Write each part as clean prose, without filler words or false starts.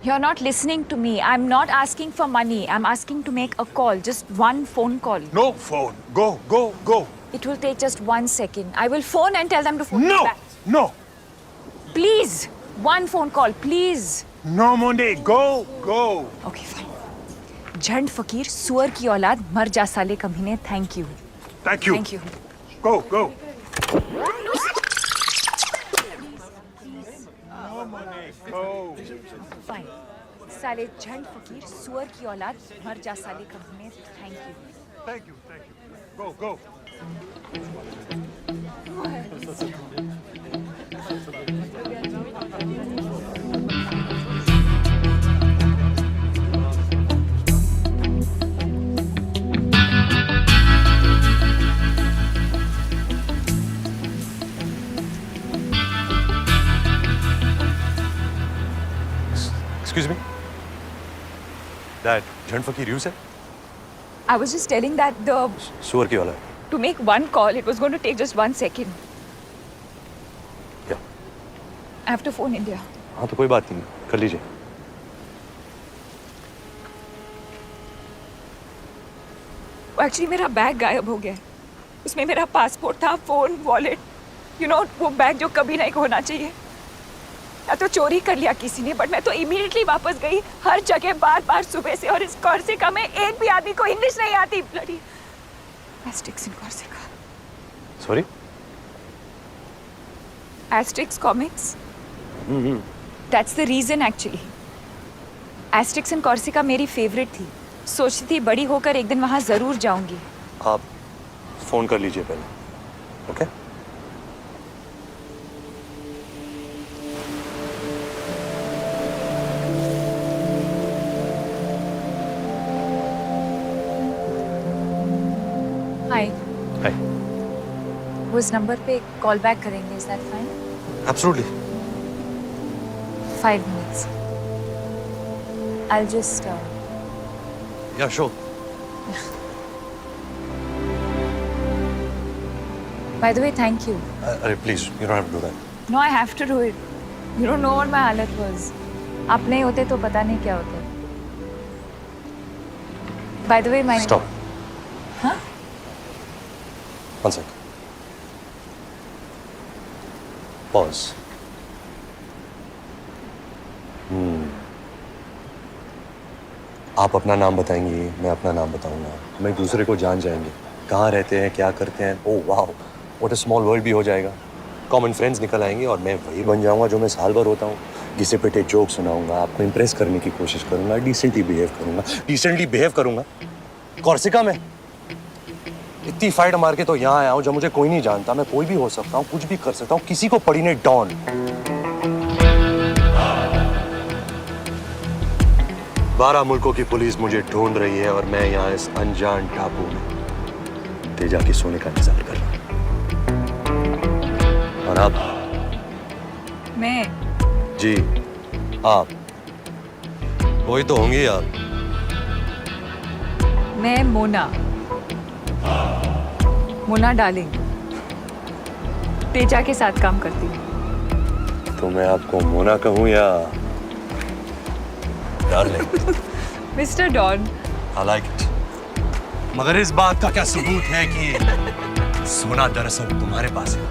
You're not listening to me. I'm not asking for money. I'm asking to make a call. Just one phone call. No phone. Go, go, go. It will take just 1 second. I will phone and tell them to phone me No, back. no, Please. One phone call, please. no money. Go, go. Okay, fine. झंड फकीर सुअर की औलाद मर जा साले कमीने. Thank you. Thank you. Thank you. Go, go. Go. Fine. साले झंड फकीर सुअर की औलाद मर जा साले कमीने. Thank you. Thank you, thank you. Go, go. Excuse me? That Jhand Fakir you said? I was just telling that सुअर की औलाद. to make one call, it was going to take just 1 second. क्या? I have to phone India. हाँ तो कोई बात नहीं, कर लीजिए. एक्चुअली मेरा बैग गायब हो गया है. उसमें मेरा पासपोर्ट था, फोन, वॉलेट, वो बैग जो कभी नहीं होना चाहिए. या तो चोरी कर लिया किसी ने, बट मैं तो इमीडिएटली वापस गई. हर जगह बार बार सुबह से, और इस कॉर्सिका में एक भी आदमी को इंग्लिश नहीं आती. Bloody Asterix in Corsica. Sorry? Asterix comics. That's the reason actually. Asterix in Corsica मेरी फेवरेट थी. सोचती थी बड़ी होकर एक दिन वहाँ जरूर जाऊंगी. आप फोन कर लीजिए पहले. ओके? हाय. हाय. वो इस नंबर पे कॉल बैक करेंगे. Is that fine? Absolutely. 5 minutes. I'll just Yeah, sure. by the way, thank you. अरे please, you don't have to do that. No, I have to do it. You don't know what my हालत was. आप नहीं होते तो पता नहीं क्या होता. By the way, my Stop. Huh? 1 sec. Pause. आप अपना नाम बताएंगी, मैं अपना नाम बताऊंगा. हम एक दूसरे को जान जाएंगे. कहाँ रहते हैं, क्या करते हैं. ओह वाह, व्हाट अ स्मॉल वर्ल्ड भी हो जाएगा. कॉमन फ्रेंड्स निकल आएंगे और मैं वही बन जाऊंगा जो मैं साल भर होता हूँ. घिसे पिटे जोक सुनाऊंगा, आपको इम्प्रेस करने की कोशिश करूंगा, डिसेंटली बिहेव करूंगा. कॉर्सिका में इतनी फाइट मार के तो यहाँ आया हूँ जब मुझे कोई नहीं जानता. मैं कोई भी हो सकता हूँ, कुछ भी कर सकता हूँ. किसी को पड़ी नहीं डॉन. 12 मुल्कों की पुलिस मुझे ढूंढ रही है और मैं यहाँ इस अनजान टापू में तेजा के सोने का इंतजार कर रहा हूँ. और आप? मैं जी, आप वही तो होंगी. आप? मैं मोना डार्लिंग तेजा के साथ काम करती हूँ. तो मैं आपको मोना कहूँ या darling? Mister Don. I like it. मगर इस बात का क्या सबूत है कि सोना दरअसल तुम्हारे पास है?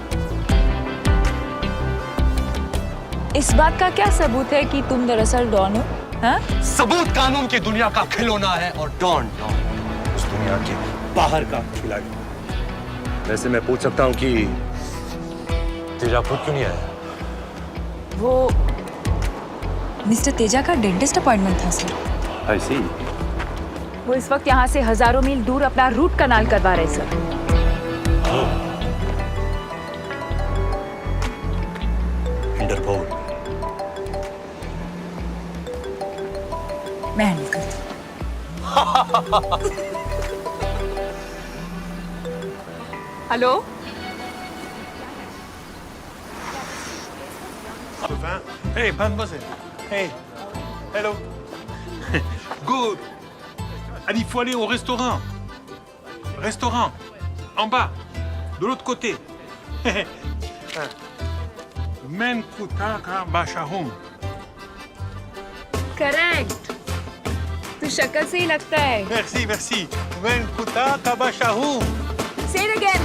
इस बात का क्या सबूत है कि तुम दरअसल डॉन हो? हाँ? सबूत कानून की दुनिया का खिलौना है और डॉन उस दुनिया के बाहर का खिलाड़ी. वैसे मैं पूछ सकता हूँ कि तेजा खुद क्यों नहीं आया? वो मिस्टर तेजा का डेंटिस्ट अपॉइंटमेंट था सर. I see. वो इस वक्त यहाँ से हजारों मील दूर अपना रूट कनाल करवा रहे सर. इंटरपोल. मैं हैंडल करती हूँ. Hello. Hey, mademoiselle. Hey. Hello. Good. Allez, il faut aller au restaurant. Restaurant. En bas. De l'autre côté. Men kutaka bashahum. Correct. तू शक्ल से ही लगता है। Merci, merci. Wen kuta kabashahu. Say it again.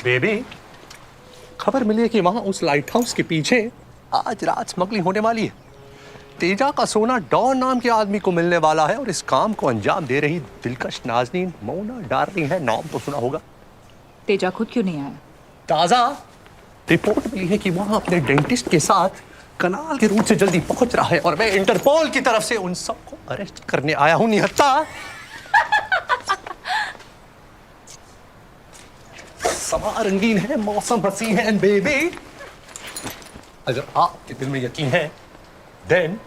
Baby, खबर मिली है कि वहां उस लाइट हाउस के पीछे आज रात स्मगलिंग होने वाली है। तेजा का सोना डॉन नाम के आदमी को मिलने वाला है और इस काम को अंजाम दे रही दिलकश नाज़नीन मोना डार्लिंग है। नाम तो सुना होगा। तेजा खुद क्यों नहीं आया? ताजा रिपोर्ट मिली है कि वहां अपने डेंटिस्ट के साथ कनाल के रूट से जल्दी पहुंच रहा है और मैं इंटरपोल की तरफ से उन सबको अरेस्ट करने आया हूं। निहत्ता, समा रंगीन है, मौसम हसी है एंड बेबी, अगर आपके दिल में यकीन है देन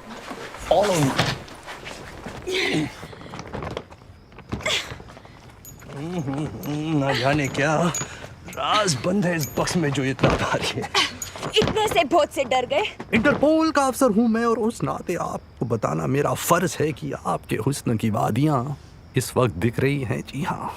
फॉलो मी। ना जाने क्या राज बंद है इस बक्स में जो इतना भारी है। इतने से बहुत से डर गए। इंटरपोल का अफसर हूं मैं और उस नाते आपको बताना मेरा फर्ज है कि आपके हुस्न की वादियां इस वक्त दिख रही हैं। जी हाँ।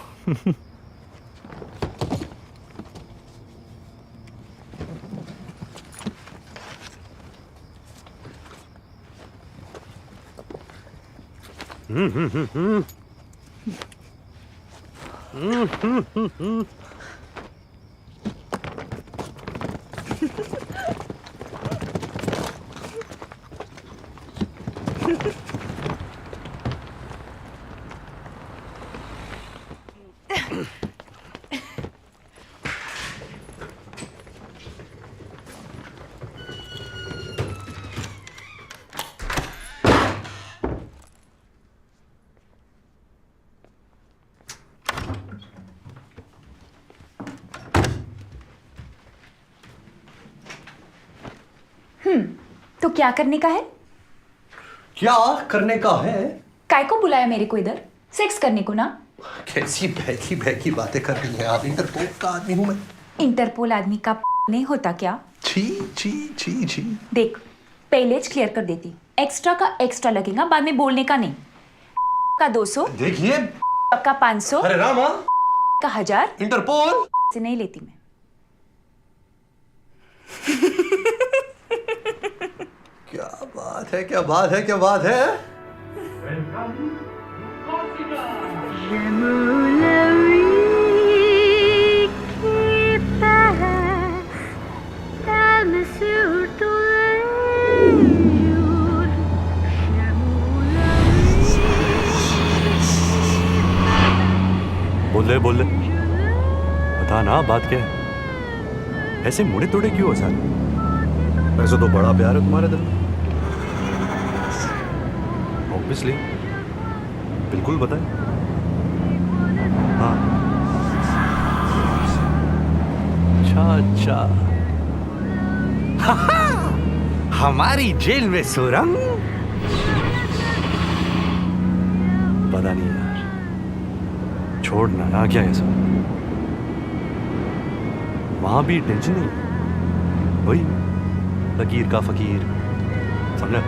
तो क्या करने का है? क्या करने का है? काय को बुलाया मेरे को इधर? सेक्स करने को ना? कैसी बहकी बहकी बातें कर रही हैं आप? इंटरपोल का आदमी हूं मैं। इंटरपोल आदमी का नहीं होता क्या? छी छी छी छी। देख, पहले क्लियर कर देती, एक्स्ट्रा का एक्स्ट्रा लगेगा, बाद में बोलने का नहीं। का 200, देखिए, का 500, अरे रामा, का 1000 इंटरपोल से नहीं लेती मैं। क्या बात है, क्या बात है, क्या बात है। बोल ले बता ना, बात क्या है? ऐसे मुड़े तोड़े क्यों हो सारे? वैसे तो बड़ा प्यार है तुम्हारे दिल में। ऑब्वियसली, बिल्कुल बताए। हाँ, अच्छा हमारी जेल में सुरंग? पता नहीं यार, छोड़ना ना, क्या है सब? वहां भी टेंशन नहीं, वही लकीर का फकीर, समझा?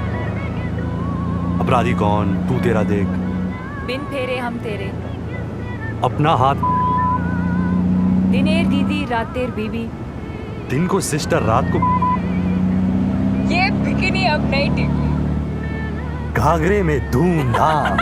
अपराधी कौन, तू तेरा देख, बिन फेरे हम तेरे, अपना हाथ। दिनेर दीदी रातेर बीबी, दिन को सिस्टर, रात को ये बिकिनी अब नहीं टिकी। घाघरे में धूमधाम।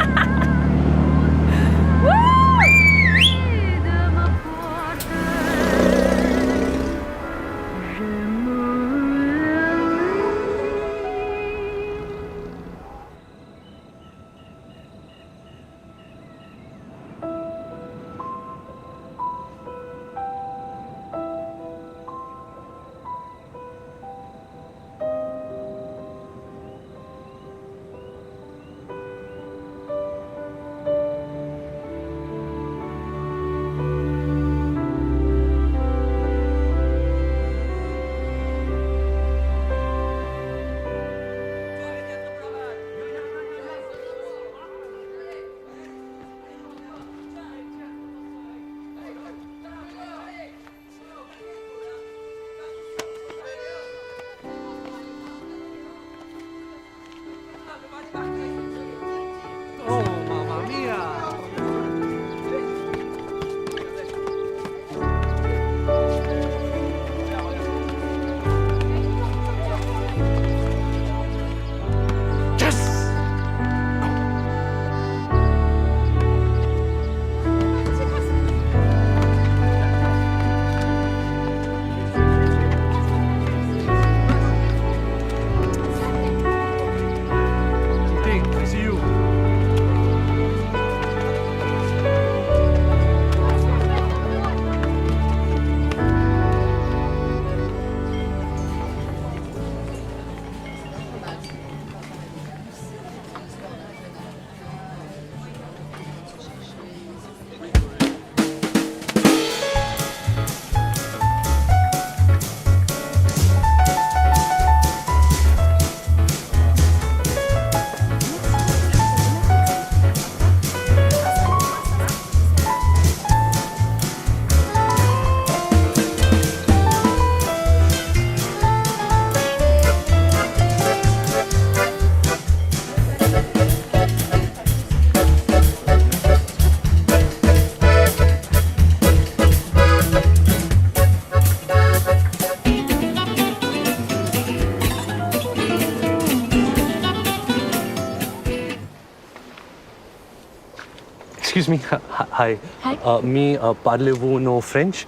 Excuse me. Hi. Hi. Me, parlez-vous no French?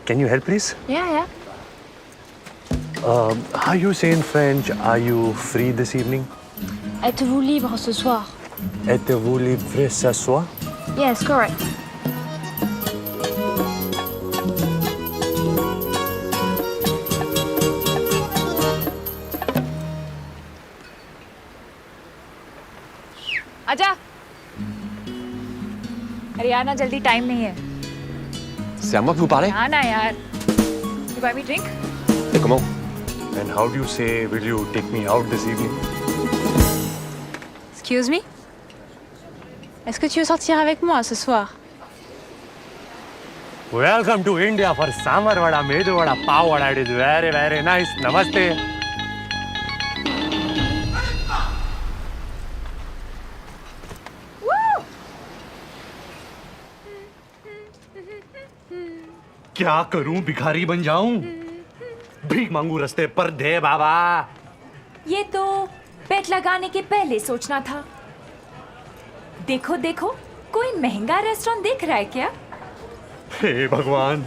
Can you help, please? Yeah, yeah. How you say in French, are you free this evening? Êtes-vous libre ce soir? Êtes-vous libre ce soir? Yes, correct. आजा। अरे यार ना जल्दी time नहीं है। C'est à moi que vous parlez? हाँ ना यार। You buy me drink? Et comment? And how do you say, will you take me out this evening? Excuse me? Est-ce que tu veux sortir avec moi ce soir? Welcome to India for sambar vada, medu vada, pav vada. It is very, very nice. Namaste. क्या करूं, भिखारी बन जाऊं? भीख मांगू रस्ते पर, दे बाबा। ये तो पेट लगाने के पहले सोचना था। देखो देखो, कोई महंगा रेस्टोरेंट देख रहा है क्या? हे भगवान,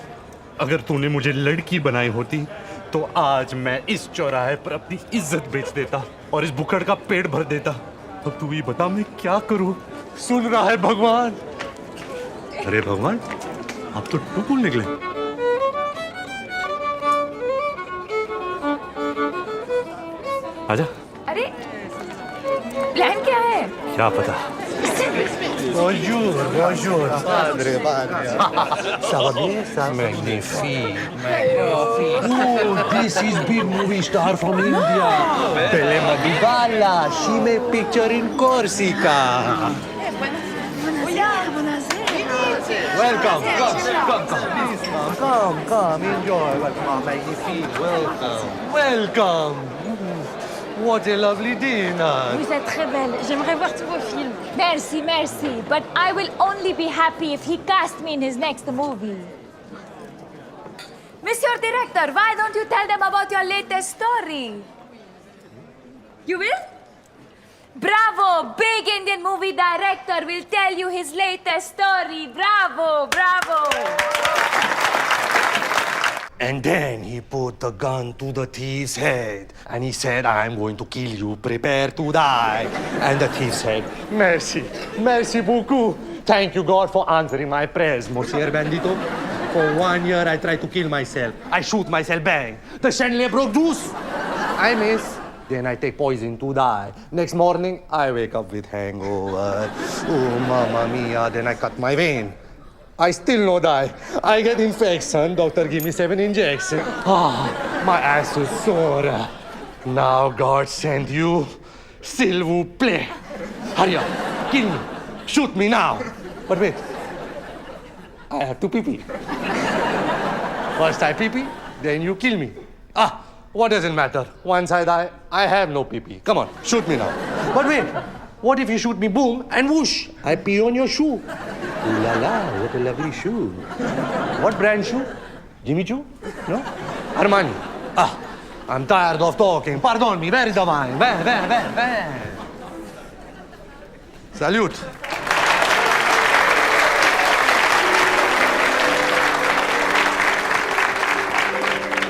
अगर तूने मुझे लड़की बनाई होती तो आज मैं इस चौराहे पर अपनी इज्जत बेच देता और इस बुकड़ का पेट भर देता। अब तू ही बता मैं क्या करूं? सुन रहा है भगवान? अरे भगवान, आप तो टुकुल निकले। आजा। अरे प्लान क्या है? क्या पता। Bonjour, bonjour. Padre, padre. Ça va bien, ça? Magnifique. Oh, this is big movie star from India. Belle Madubala. She made picture in Corsica. Welcome. Come. Enjoy. Welcome. Magnifique. Welcome. What a lovely dinner. Vous êtes très belle. J'aimerais voir tous vos films. Merci, but I will only be happy if he cast me in his next movie. Mr. Director, why don't you tell them about your latest story? You will? Bravo! Big Indian movie director will tell you his latest story. Bravo! And then he put the gun to the thief's head and he said, I'm going to kill you, prepare to die. And the thief said, merci beaucoup. Thank you, God, for answering my prayers, Monsieur Bandito. For 1 year, I tried to kill myself. I shoot myself, bang. The chandelier broke loose. I miss. Then I take poison to die. Next morning, I wake up with hangover. Oh, mamma mia. Then I cut my vein. I still no die. I get infection. Doctor give me 7 injections. My ass is sore. Now God sent you. S'il vous plaît. Hurry up. Kill me. Shoot me now. But wait. I have to pee-pee. First I pee-pee, then you kill me. What does it matter? Once I die, I have no pee-pee. Come on, shoot me now. But wait. What if you shoot me, boom, and whoosh, I pee on your shoe? Ooh la la, what a lovely shoe. What brand shoe? Jimmy Choo? No? Armani. I'm tired of talking. Pardon me, where is the wine? Where? Salute.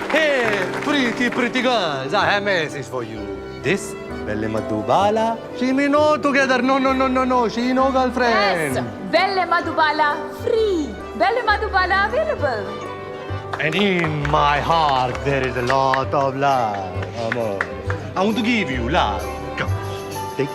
Hey, pretty girls, I have message for you. This Belle Madubala, she me no together. No, she no girlfriend. Yes, Belle Madhubala free. Belle Madhubala available. And in my heart there is a lot of love, amor. I want to give you love. Come, take.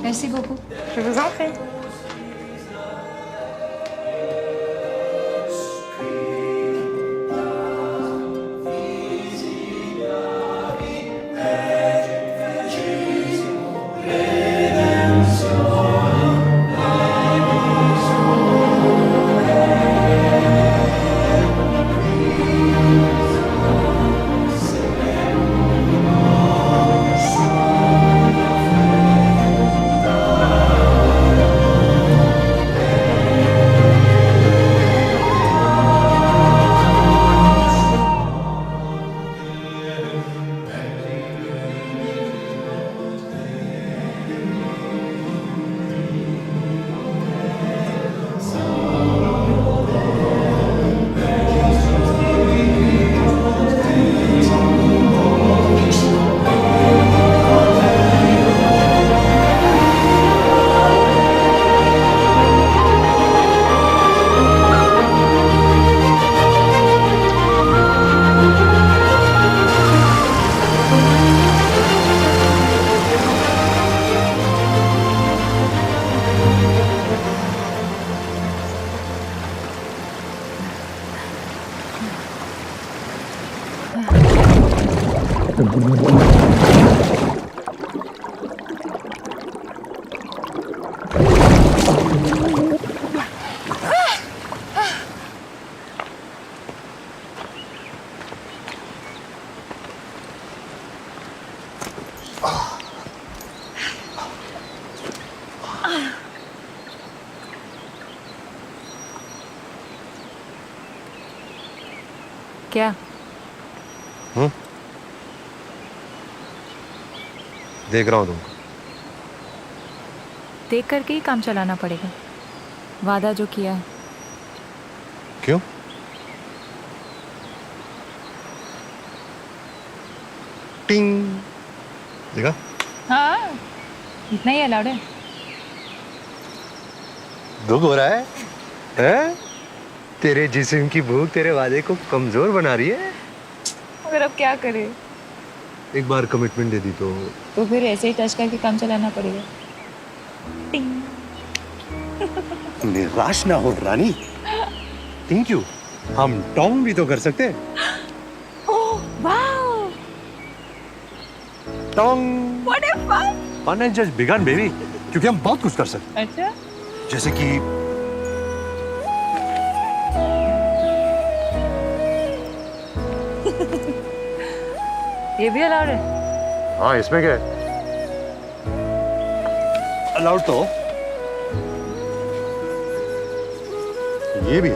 Merci beaucoup. Je vous en prie. क्या? देख रहा हूँ तुमको। देख करके ही काम चलाना पड़ेगा। वादा जो किया है। क्यों? टिंग देखा? हाँ, इतना ही अलाउड है। दुख हो रहा है? हैं? तेरे जिस्म की भूख तेरे वादे को कमजोर बना रही है। मगर अब क्या करें? एक बार कमिटमेंट दे दी तो फिर ऐसे ही टच करके काम चलाना पड़ेगा। निराश ना हो रानी। Thank you. हम टोंग भी तो कर सकते हैं। ओह वाओ, टोंग। What a fun. Fun has just begun baby, क्योंकि हम बहुत कुछ कर सकते अच्छा, हैं। जैसे कि ये भी अलाउड है? हाँ, इसमें क्या है? अलाउड तो ये भी है।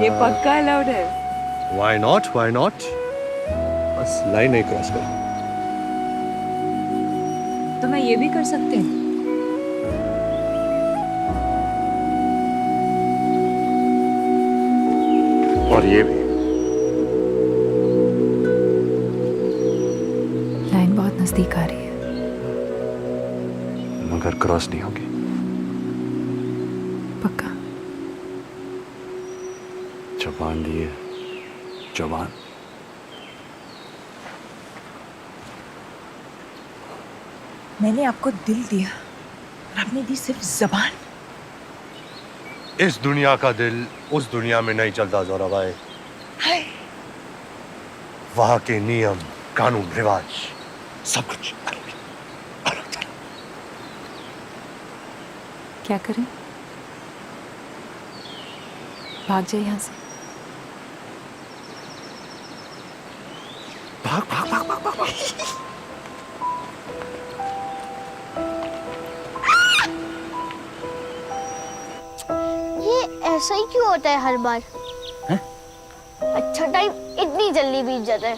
ये पक्का अलाउड है। Why not? Why not? बस लाइन नहीं क्रॉस कर। तो मैं ये भी कर सकते हैं। और ये भी। लाइन बहुत नजदीक आ रही है। मगर क्रॉस नहीं होगी। पक्का? जबान दी है, जबान। मैंने आपको दिल दिया और आपने दी सिर्फ जबान। इस दुनिया का दिल उस दुनिया में नहीं चलता जोरा भाई। हाय, वहां के नियम, कानून, रिवाज, सब कुछ अलग अलग। क्या करें? भाग जाए यहाँ से। भाग भाग भाग भाग भाग, भाग। ये ऐसा ही क्यों होता है हर बार? हैं? अच्छा टाइम इतनी जल्दी बीत जाता है।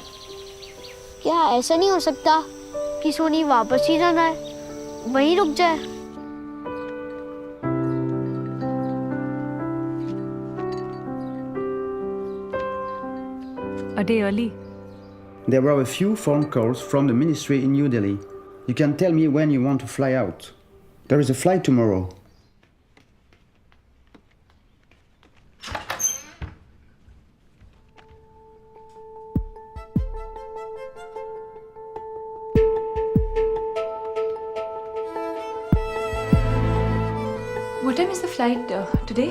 क्या ऐसा नहीं हो सकता कि सोनी वापस ही जाना है, वहीं रुक जाए? A day early. There were a few phone calls from the ministry in New Delhi. You can tell me when you want to fly out. There is a flight tomorrow. What time is the flight today?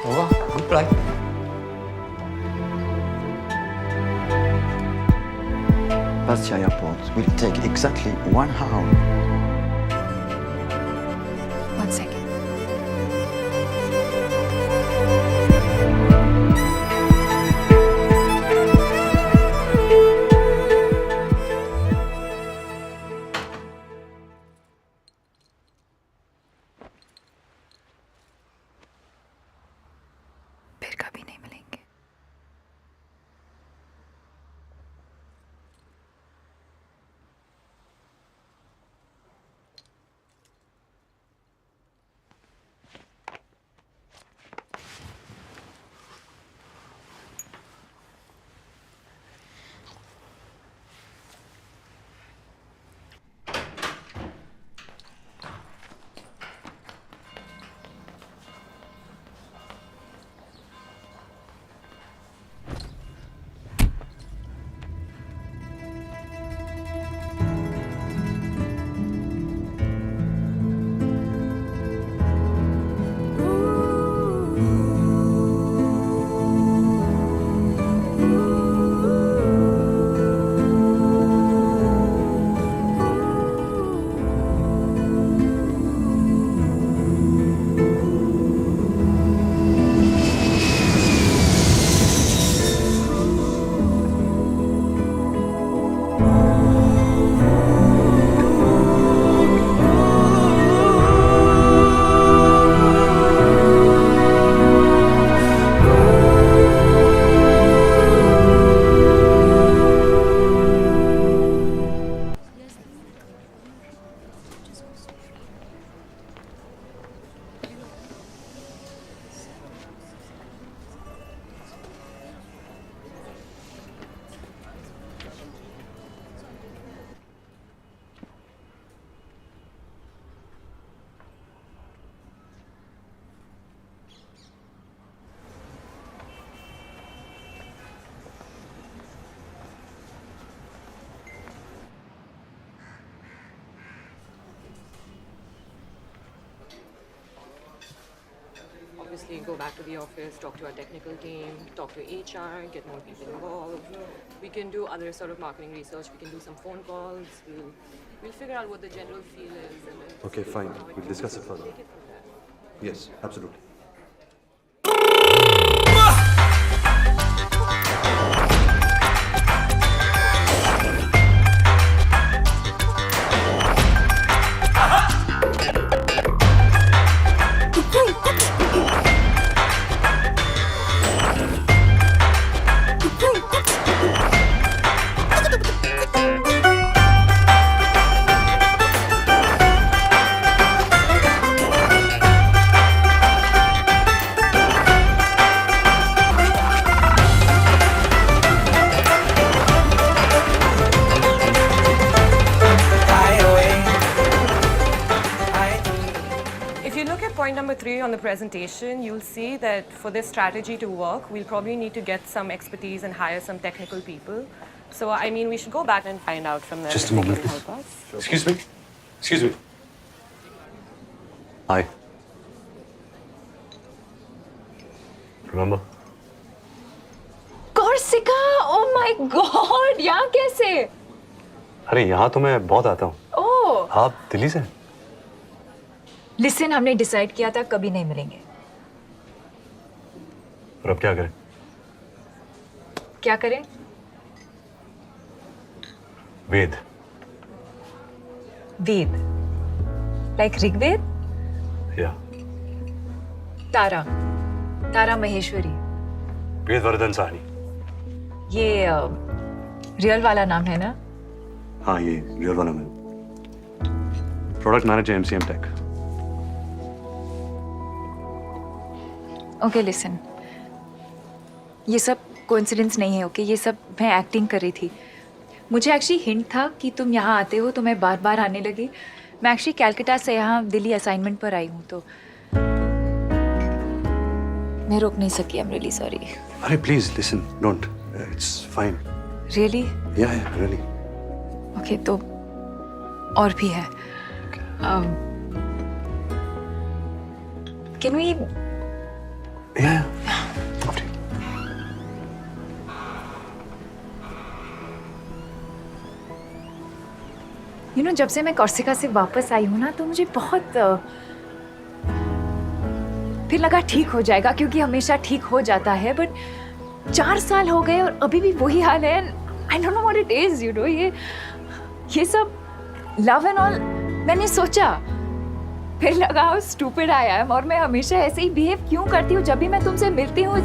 Over. Good flight. Bastia Airport will take exactly 1 hour. 1 second. फिर कभी नहीं मिलेंगे। obviously go back to the office, talk to our technical team, talk to HR, get more people involved. We can do other sort of marketing research. We can do some phone calls. We'll figure out what the general feel is. And then Okay, see fine. how it We'll goes. discuss it further. Take it from there. Yes, absolutely. If you look at point number 3 on the presentation, you'll see that for this strategy to work, we'll probably need to get some expertise and hire some technical people. So, I mean, we should go back and find out from them Just if a they moment, can please. help us. Excuse me. Excuse me. Hi. Remember? Corsica, oh my god, यहाँ कैसे? अरे यहाँ तो मैं बहुत आता हूँ। ओह, आप दिल्ली से? लिसन, हमने डिसाइड किया था कभी नहीं मिलेंगे। और अब क्या करें? क्या करें? वेद। वेद, लाइक ऋग्वेद? या तारा, तारा महेश्वरी। वेद वर्धन साहनी। ये रियल वाला नाम है ना? हाँ, ये रियल वाला मैं। Product manager MCM tech. Okay listen, ये सब कोइंसिडेंस नहीं है। ओके, ये सब मैं एक्टिंग कर रही थी। मुझे एक्चुअली हिंट था कि तुम यहाँ आते हो तो मैं बार बार आने लगी। मैं एक्चुअली कैलकाटा से यहाँ दिल्ली असाइनमेंट पर आई हूँ, तो मैं रोक नहीं सकी। I am really sorry. अरे please listen, don't, it's fine. Really? Yeah really. Okay, तो और भी है। Can we? Yeah you know, जब से मैं कॉर्सिका से वापस आई हूँ ना, तो मुझे बहुत फिर लगा ठीक हो जाएगा, क्योंकि हमेशा ठीक हो जाता है। बट 4 साल हो गए और अभी भी वही हाल है। I don't know what it is, you know. ये सब लव एंड ऑल मैंने सोचा, फिर लगा हाउ स्टूपिड आई एम, और मैं हमेशा ऐसे ही बिहेव क्यों करती हूँ जब भी मैं तुमसे मिलती हूँ।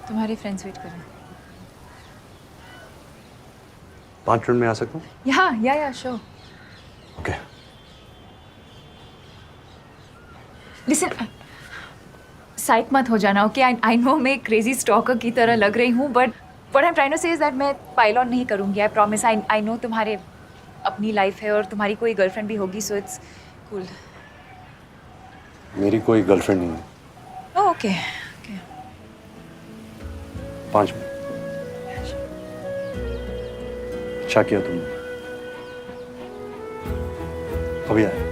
तुम्हारे फ्रेंड्स वेट कर रहे हैं। 5 मिनट में आ सकता हूँ? या श्योर। ओके। लिसन, साइक मत हो जाना, ओके? आई नो मैं क्रेजी स्टॉकर की तरह लग रही हूँ, but what I am trying to say is that मैं पाइल ऑन नहीं करूँगी। I promise. आई नो तुम्हारे अपनी लाइफ है और तुम्हारी कोई गर्लफ्रेंड भी होगी, सो इट्स कूल। मेरी कोई गर्लफ्रेंड नहीं है। ओके। 5 मिनट। अच्छा किया तुमने, अभी आया।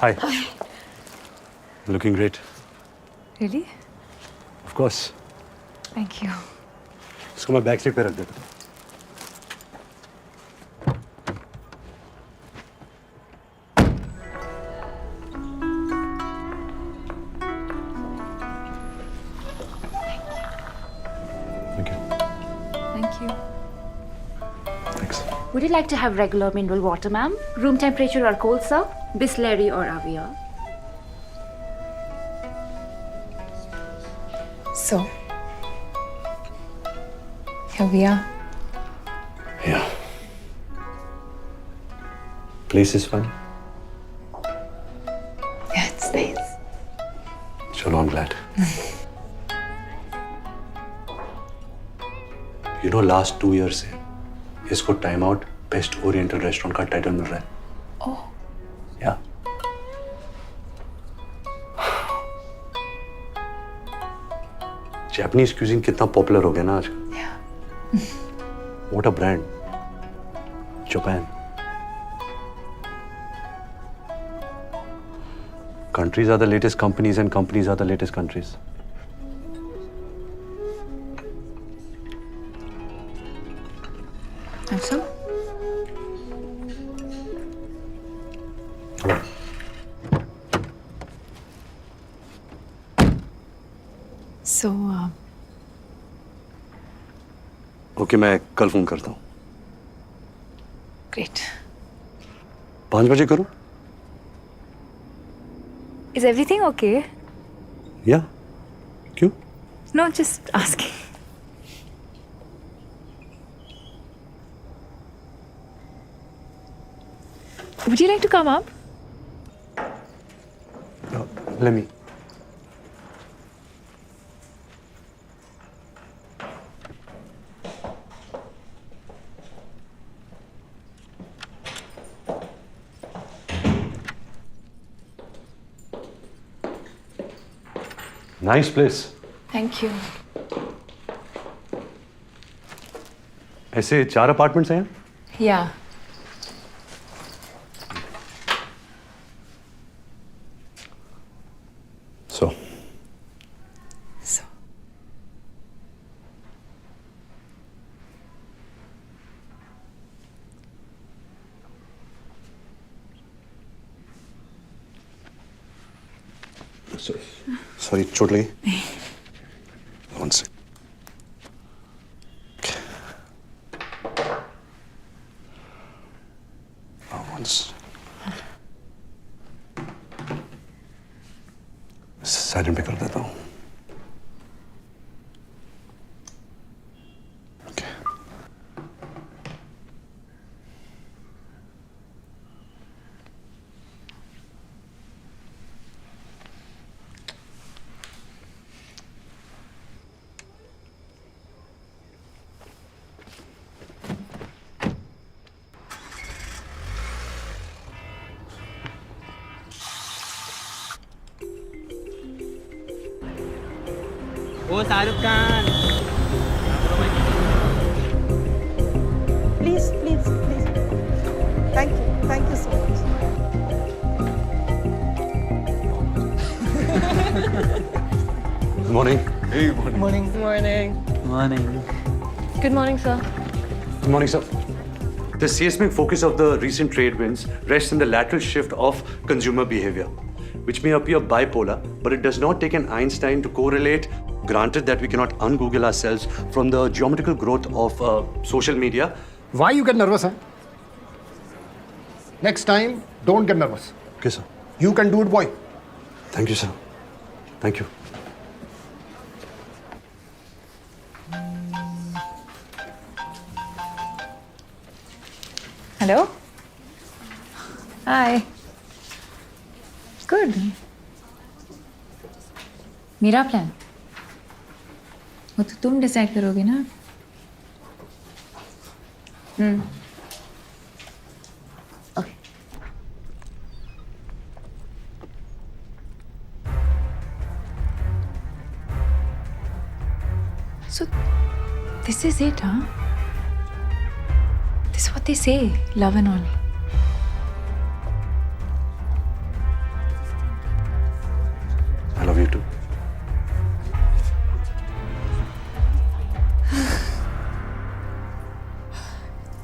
Hi. Looking great. Really? Of course. Thank you. इसको मैं बैक सीट पे रख देता हूँ। Would you like to have regular mineral water, ma'am? Room temperature or cold, sir? Bisleri or Avia? So, here we are. Yeah. Place is fun. Yeah, it's nice. Chalo, I'm glad. You know, last 2 years से इसको time out best oriental restaurant का title मिल रहा है. Oh, या Japanese cuisine कितना popular हो गया ना आजकल. yeah. What a brand. Japan. Countries are the latest companies and companies are the latest countries. Have some? So, okay, मैं कल फोन करता हूँ. great. 5 बजे करूँ? Is everything okay? या क्यों? No, just asking. Would you like to come up? Let me. Nice place. Thank you. ऐसे 4 apartments हैं. Yeah. So. So. Sorry, चोट लगी. One sec. साइलेंट पे कर देता हूँ. Okay. Oh Shahrukh Khan. Please, please, please. Thank you so much. Good morning. Morning. Morning. Morning. Good morning, sir. Good morning, sir. The seismic focus of the recent trade winds rests in the lateral shift of consumer behavior, which may appear bipolar, but it does not take an Einstein to correlate. Granted that we cannot un-Google ourselves from the geometrical growth of social media. Why you get nervous, huh? Next time, don't get nervous. Okay, sir. You can do it, boy. Thank you, sir. Thank you. Hello? Hi. Good. मेरा plan वो तो तुम decide करोगे ना. Okay. So this is it, huh? This is what they say, love and all. I love you too.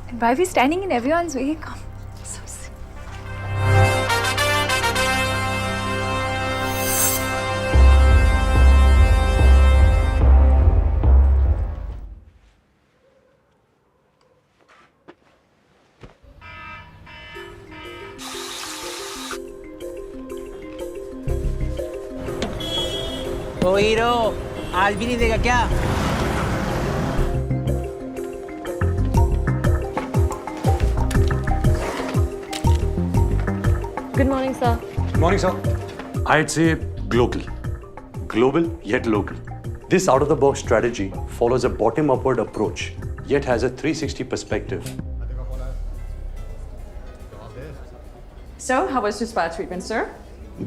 And why are we standing in everyone's way? Come. So sick. O hero, आज भी नहीं देगा क्या? Good morning, sir. Morning, sir. I'd say global. Global, yet local. This out-of-the-box strategy follows a bottom-upward approach, yet has a 360 perspective. So, how was your spa treatment, sir?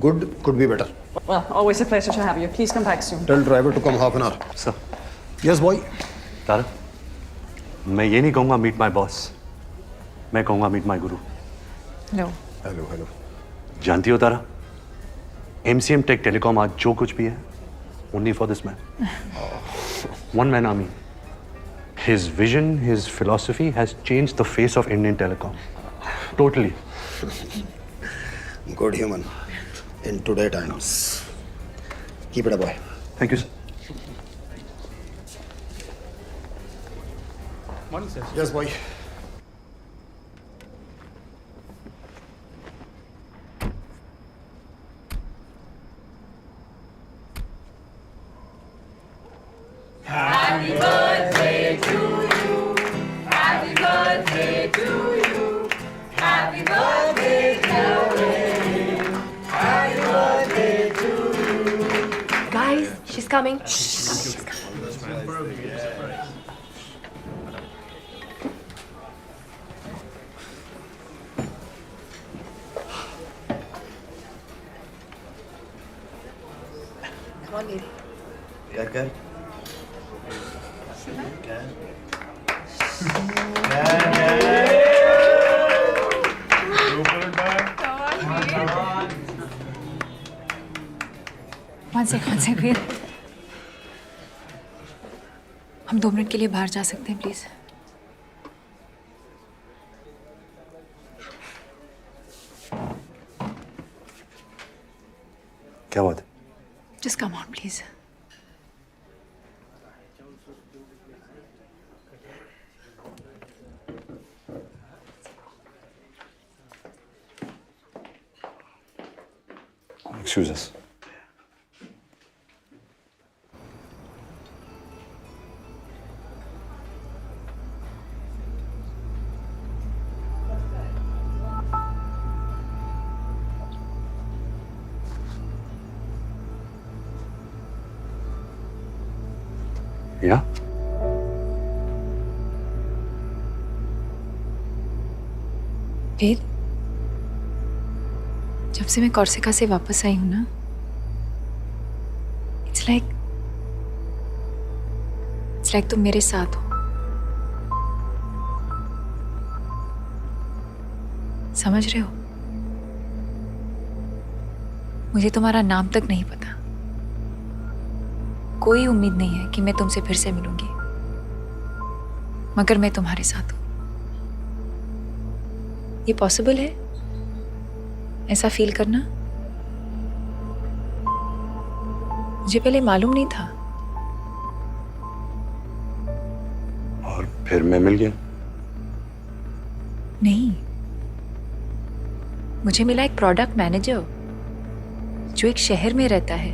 Good, could be better. Well, always a pleasure to have you. Please come back soon. Tell driver to come half an hour. Sir, Yes, boy. तारा, मैं ये नहीं कहूँगा meet my boss. मैं कहूँगा meet my guru. No. Hello, hello. जानती हो तारा, MCM Tech Telecom आज जो कुछ भी है, only for this man. One man army. His vision, his philosophy has changed the face of Indian telecom. Totally. Good human. In today times. Keep it up, boy. Thank you, sir. Morning, sir. Yes, boy. Guys, she's coming. Come on, baby. क्या? One second, फिर हम 2 minute के लिए बाहर जा सकते हैं please? क्या बात है? Just come on, please. Excuse us. Yeah? वेद, जब से मैं कोर्सिका से वापस आई हूं ना, इट्स लाइक तुम मेरे साथ हो। समझ रहे हो? मुझे तुम्हारा नाम तक नहीं पता। कोई उम्मीद नहीं है कि मैं तुमसे फिर से मिलूंगी, मगर मैं तुम्हारे साथ हूं। ये पॉसिबल है ऐसा फील करना? मुझे पहले मालूम नहीं था। और फिर मैं मिल गया? नहीं, मुझे मिला एक प्रोडक्ट मैनेजर जो एक शहर में रहता है,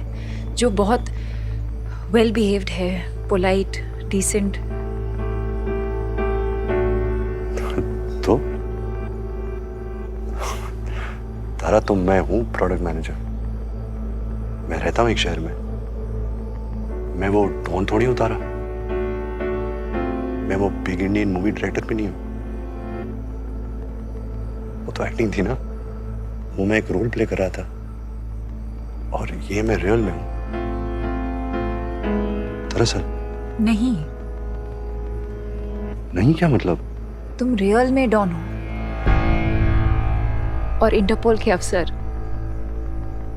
जो बहुत वेल बिहेव्ड है, पोलाइट, डिसेंट। तो तारा, तो मैं हूं प्रोडक्ट मैनेजर। मैं रहता हूं एक शहर में। मैं वो डॉन थोड़ी हूं तारा। मैं वो बिग इंडियन मूवी डायरेक्टर भी नहीं हूं। वो तो एक्टिंग थी ना, वो मैं एक रोल प्ले कर रहा था, और ये मैं रियल में हूं। दरअसल नहीं क्या मतलब? तुम रियल में डॉन हो और इंटरपोल के अफसर,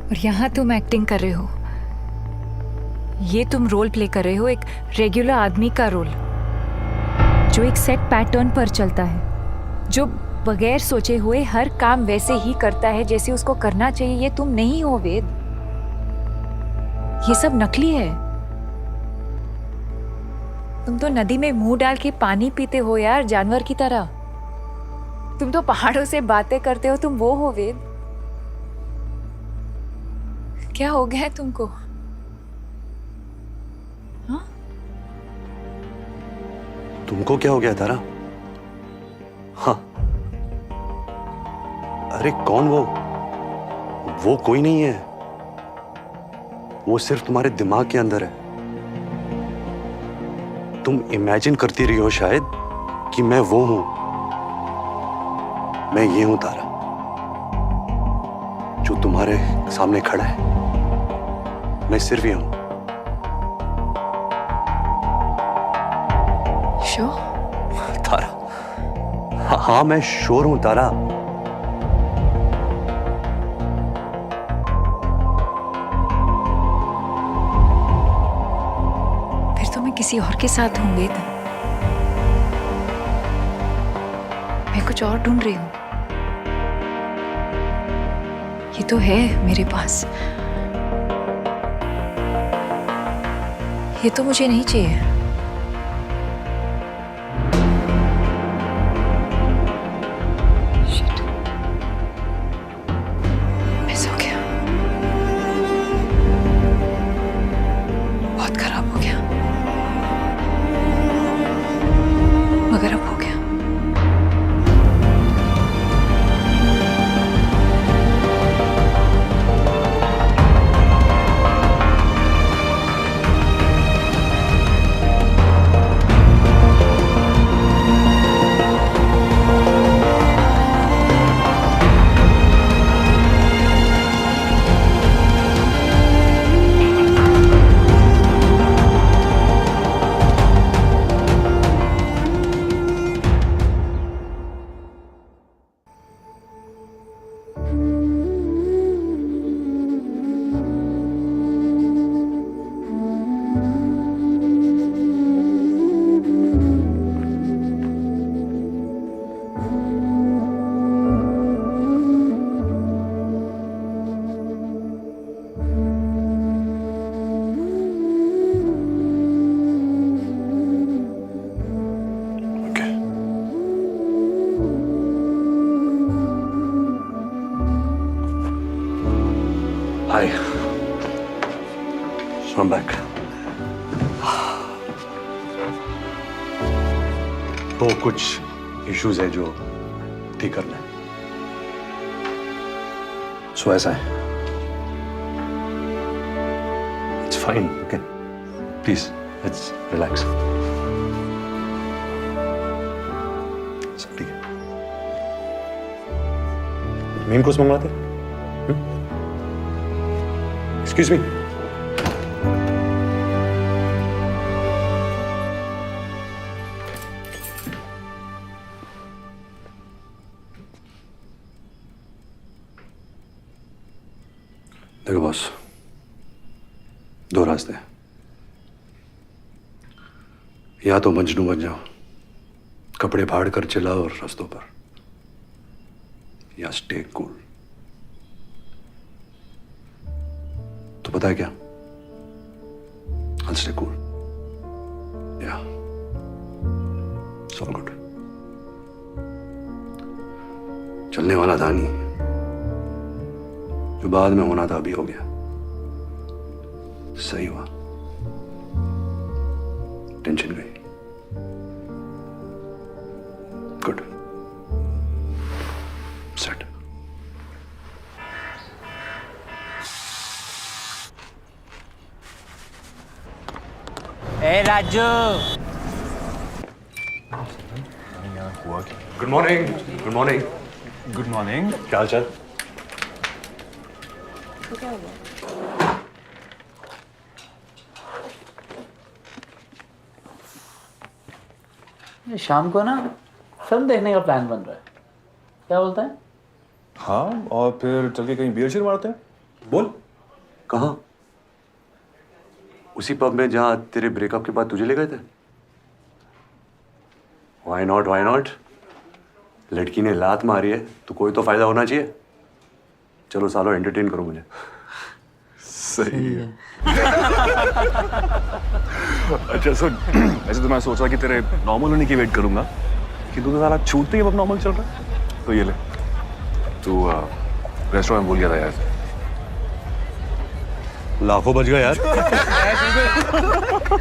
और यहाँ तुम एक्टिंग कर रहे हो। ये तुम रोल प्ले कर रहे हो एक रेगुलर आदमी का रोल, जो एक सेट पैटर्न पर चलता है, जो बगैर सोचे हुए हर काम वैसे ही करता है जैसे उसको करना चाहिए। ये तुम नहीं हो वेद, ये सब नकली है। तुम तो नदी में मुंह डाल के पानी पीते हो यार, जानवर की तरह। तुम तो पहाड़ों से बातें करते हो, तुम वो हो वेद। क्या हो गया है तुमको? तुमको क्या हो गया तारा? हाँ, अरे कौन वो कोई नहीं है, वो सिर्फ तुम्हारे दिमाग के अंदर है। तुम इमेजिन करती रही हो शायद कि मैं वो हूं। मैं ये हूं तारा, जो तुम्हारे सामने खड़ा है। मैं सिर्फ ये हूं। श्योर? तारा, हाँ मैं श्योर हूं तारा। फिर तो मैं किसी और के साथ हूँ वेदन। मैं कुछ और ढूंढ रही हूँ। ये तो है मेरे पास, ये तो मुझे नहीं चाहिए। Shit. मिस हो गया, बहुत खराब हो गया, मगर अब हो गया। Hi. So I'm back. तो कुछ इश्यूज है जो ठीक करना है। सो ऐसा है। It's fine. Okay. Please, let's relax. सब ठीक है। मेन कोर्स मंगवाते हैं? Excuse me. देखो बॉस, दो रास्ते हैं। या तो मजनू बन जाओ, कपड़े फाड़ कर चिल्लाओ और रास्तों पर, या स्टे कूल। तो पता है क्या? I'll stay cool. Yeah. It's all good. चलने वाला था नहीं, जो बाद में होना था अभी हो गया। सही हुआ, टेंशन गई। Good, set. ए Raju, good morning. Good morning. Good morning. क्या हाल चाल? शाम को ना फिल्म देखने का प्लान बन रहा है, क्या बोलता है? हाँ, और फिर चल के कहीं बियर शियर मारते हैं। बोल, कहाँ? उसी पब में जहाँ तेरे ब्रेकअप के बाद तुझे ले गए थे? Why not? Why not? लड़की ने लात मारी है तो कोई तो फायदा होना चाहिए। चलो सालो, एंटरटेन करो मुझे। सही है। अच्छा सुन, ऐसे तो मैं सोच रहा कि तेरे नॉर्मल होने की वेट करूंगा, कि तू तो साला छूटते ही अब नॉर्मल चल रहा है। तो ये ले, तू रेस्टोरेंट भूल गया था यार। लाखों बच गए यार।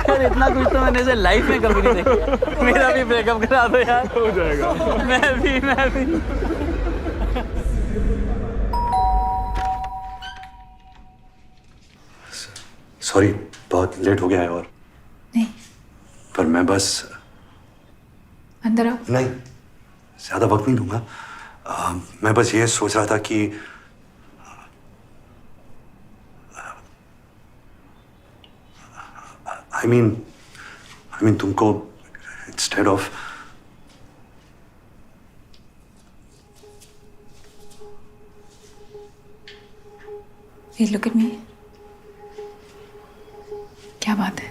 यार इतना कुछ तो मैंने इसे लाइफ में कभी नहीं देखा। मेरा भी ब्रेकअप करा दो यार। हो जाएगा। मैं भी सॉरी, बहुत लेट हो गया है। और नहीं, पर मैं बस अंदर आओ। नहीं, ज्यादा वक्त नहीं दूंगा। मैं बस ये सोच रहा था कि I mean तुमको instead of look at me. क्या बात है?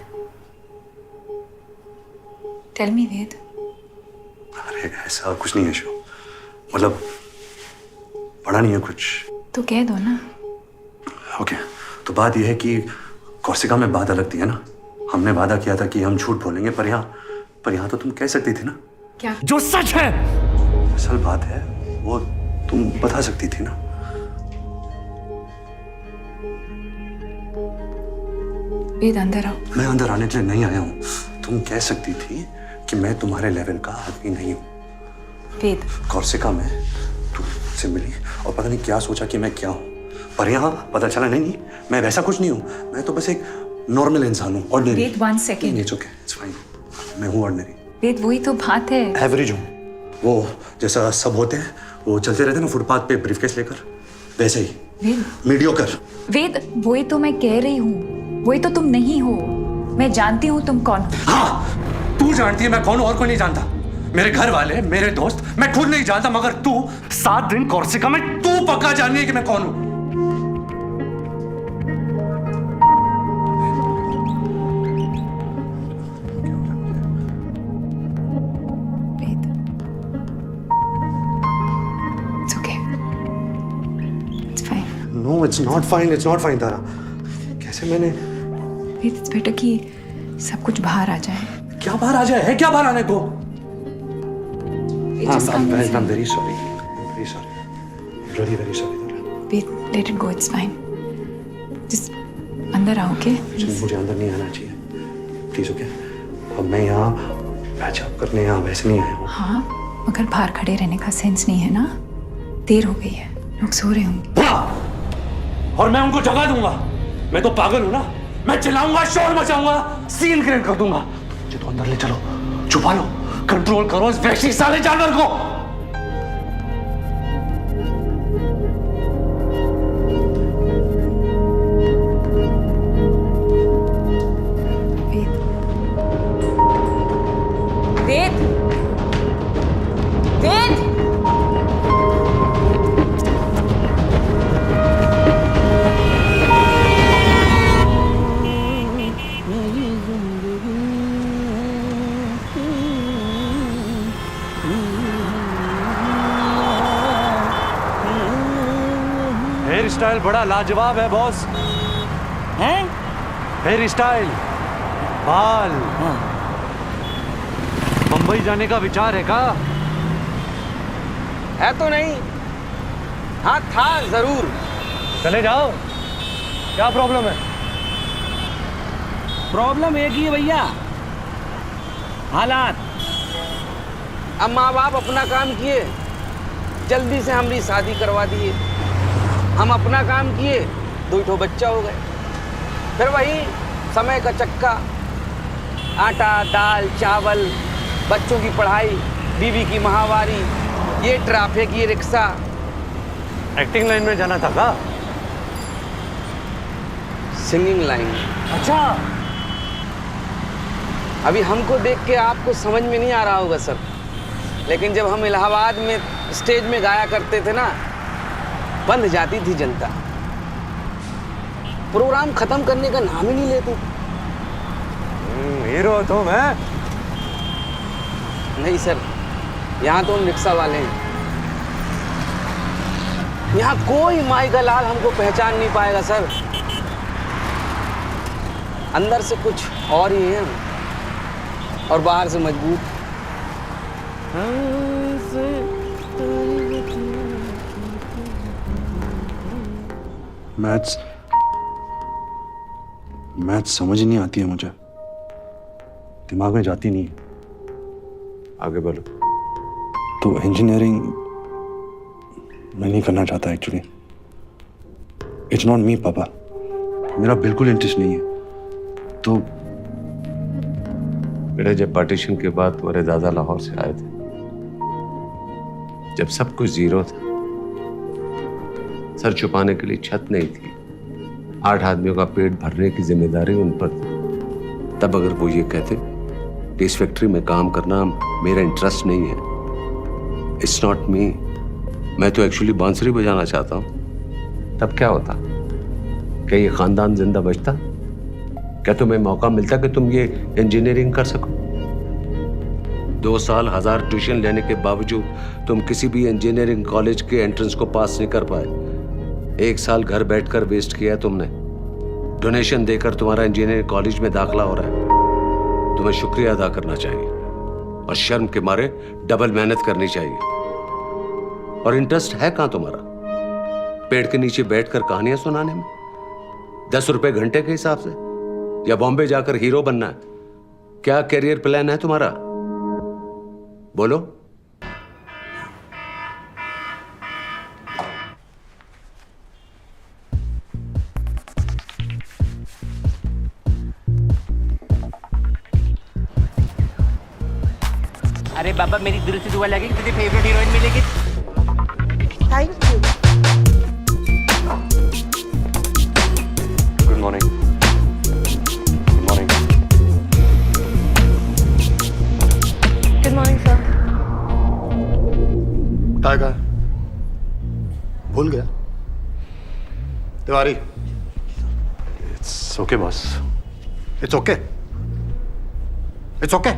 टेल मी वेद। अरे ऐसा कुछ नहीं है शो, मतलब पढ़ा नहीं है कुछ। तो कह दो ना। ओके, तो बात यह है कि कोर्सिका में बात अलग थी, है ना। हमने वादा किया था कि हम झूठ बोलेंगे, पर यहाँ तो तुम कह सकती थी ना। क्या? जो सच है। असल बात है वो तुम बता सकती थी ना। वेद अंदर आओ। मैं अंदर आने के लिए नहीं आया हूँ। तुम कह सकती थी कि मैं तुम्हारे लेवल का आदमी नहीं हूँ। वेद, कोर्सिका में तुम मुझसे मिली और पता नहीं क्या सोचा कि मैं क्या हूँ, पर यहाँ पता चला नहीं, मैं वैसा कुछ नहीं हूँ। मैं तो बस एक नॉर्मल इंसान हूँ, ordinary. Ved, 1 second. It's okay, it's fine. मैं हूँ ऑर्डिनरी। वेद, वही तो बात है। एवरेज हूँ, वो जैसा सब होते हैं, वो चलते रहते हैं ना फुटपाथ पे ब्रीफकेस लेकर, वैसे ही। वेद, मीडियोकर। वेद, वही तो मैं कह रही हूँ, वही तो तुम नहीं हो। मैं जानती हूँ तुम कौन हो। हाँ, तू जानती है मैं कौन हूँ, और कोई नहीं जानता। मेरे घर वाले, मेरे दोस्त, मैं खुद नहीं जानता, मगर तू 7 दिन कोर्सिका में तू पक्का जाननी है कि मैं कौन हूँ। No, it's not fine. It's not fine, तारा। कैसे मैंने? It's better कि सब कुछ बाहर आ जाए। क्या बाहर आ जाए? है क्या बाहर आने को? I'm very sorry. I'm very sorry. Really very sorry, Tara. Wait, let it go. It's fine. Just अंदर आओ, okay? मुझे अंदर नहीं आना चाहिए, प्लीज, ओके? अब मैं यहाँ पैचअप करने यहाँ वैसे नहीं आया हूँ। हाँ, मगर बाहर खड़े रहने का सेंस नहीं है ना। देर हो गई है, लोग सो रहे होंगे। और मैं उनको जगा दूंगा। मैं तो पागल हूं ना। मैं चिल्लाऊंगा, शोर मचाऊंगा, सीन क्रिएट कर दूंगा। मुझे तो अंदर ले चलो, छुपा लो, कंट्रोल करो इस वैशी साले जानवर को। वेद, वेद, हेयर स्टाइल बड़ा लाजवाब है बॉस। हैं? हेयर स्टाइल, बाल। मुंबई जाने का विचार है का? है तो नहीं, हाँ था जरूर। चले जाओ, क्या प्रॉब्लम है? प्रॉब्लम एक ही है भैया, हालात। अब माँ बाप अपना काम किए, जल्दी से हमारी शादी करवा दिए। हम अपना काम किए, 2 बच्चा हो गए। फिर वही समय का चक्का, आटा दाल चावल, बच्चों की पढ़ाई, बीवी की माहवारी, ये ट्रैफिक, ये रिक्शा। एक्टिंग लाइन में जाना था का? Singing line. अच्छा, अभी हमको देख के आपको समझ में नहीं आ रहा होगा सर, लेकिन जब हम इलाहाबाद में स्टेज में गाया करते थे ना, बंद जाती थी जनता। प्रोग्राम खत्म करने का नाम ही नहीं लेती। हीरो तो मैं नहीं सर, यहाँ तो हम रिक्शा वाले हैं। यहाँ कोई माई का लाल हमको पहचान नहीं पाएगा सर। अंदर से कुछ और ही है और बाहर से मजबूत। मैथ्स मैथ समझ नहीं आती है मुझे, दिमाग में जाती नहीं है। आगे बोलो। तो इंजीनियरिंग मैं नहीं करना चाहता एक्चुअली। इट्स नॉट मी पापा, मेरा बिल्कुल इंटरेस्ट नहीं है। तो बेटा, जब पार्टीशन के बाद तुम्हारे दादा लाहौर से आए थे, जब सब कुछ जीरो था, सर छुपाने के लिए छत नहीं थी, 8 आदमियों का पेट भरने की जिम्मेदारी उन पर थी, तब अगर वो ये कहते कि इस फैक्ट्री में काम करना मेरा इंटरेस्ट नहीं है, इट्स नॉट मी, मैं तो एक्चुअली बांसुरी बजाना चाहता हूं, तब क्या होता? क्या ये खानदान जिंदा बचता? क्या तुम्हें मौका मिलता कि तुम ये इंजीनियरिंग कर सको? 2 साल 1000 ट्यूशन लेने के बावजूद तुम किसी भी इंजीनियरिंग कॉलेज के एंट्रेंस को पास नहीं कर पाए। 1 साल घर बैठकर वेस्ट किया तुमने। डोनेशन देकर तुम्हारा इंजीनियरिंग कॉलेज में दाखिला हो रहा है। तुम्हें शुक्रिया अदा करना चाहिए और शर्म के मारे डबल मेहनत करनी चाहिए। और इंटरेस्ट है कहां तुम्हारा? पेड़ के नीचे बैठकर कहानियां सुनाने में, 10 रुपए घंटे के हिसाब से, या बॉम्बे जाकर हीरो बनना है? क्या करियर प्लान है तुम्हारा? बोलो। अरे बाबा, मेरी दिल से दुआ लगी कि तुझे फेवरेट हीरोइन मिलेगी। Thank you. Good morning. Good morning. Good morning, sir. Tiger भूल गया? Tiwari, it's okay boss. It's okay, it's okay.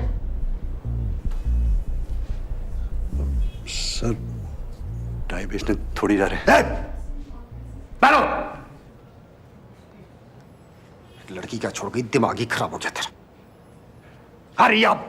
Sir, tie बेचने थोड़ी जा रहे हैं। बैठो। लड़की क्या छोड़ गई, दिमाग ही खराब हो गया तेरा। Hurry up.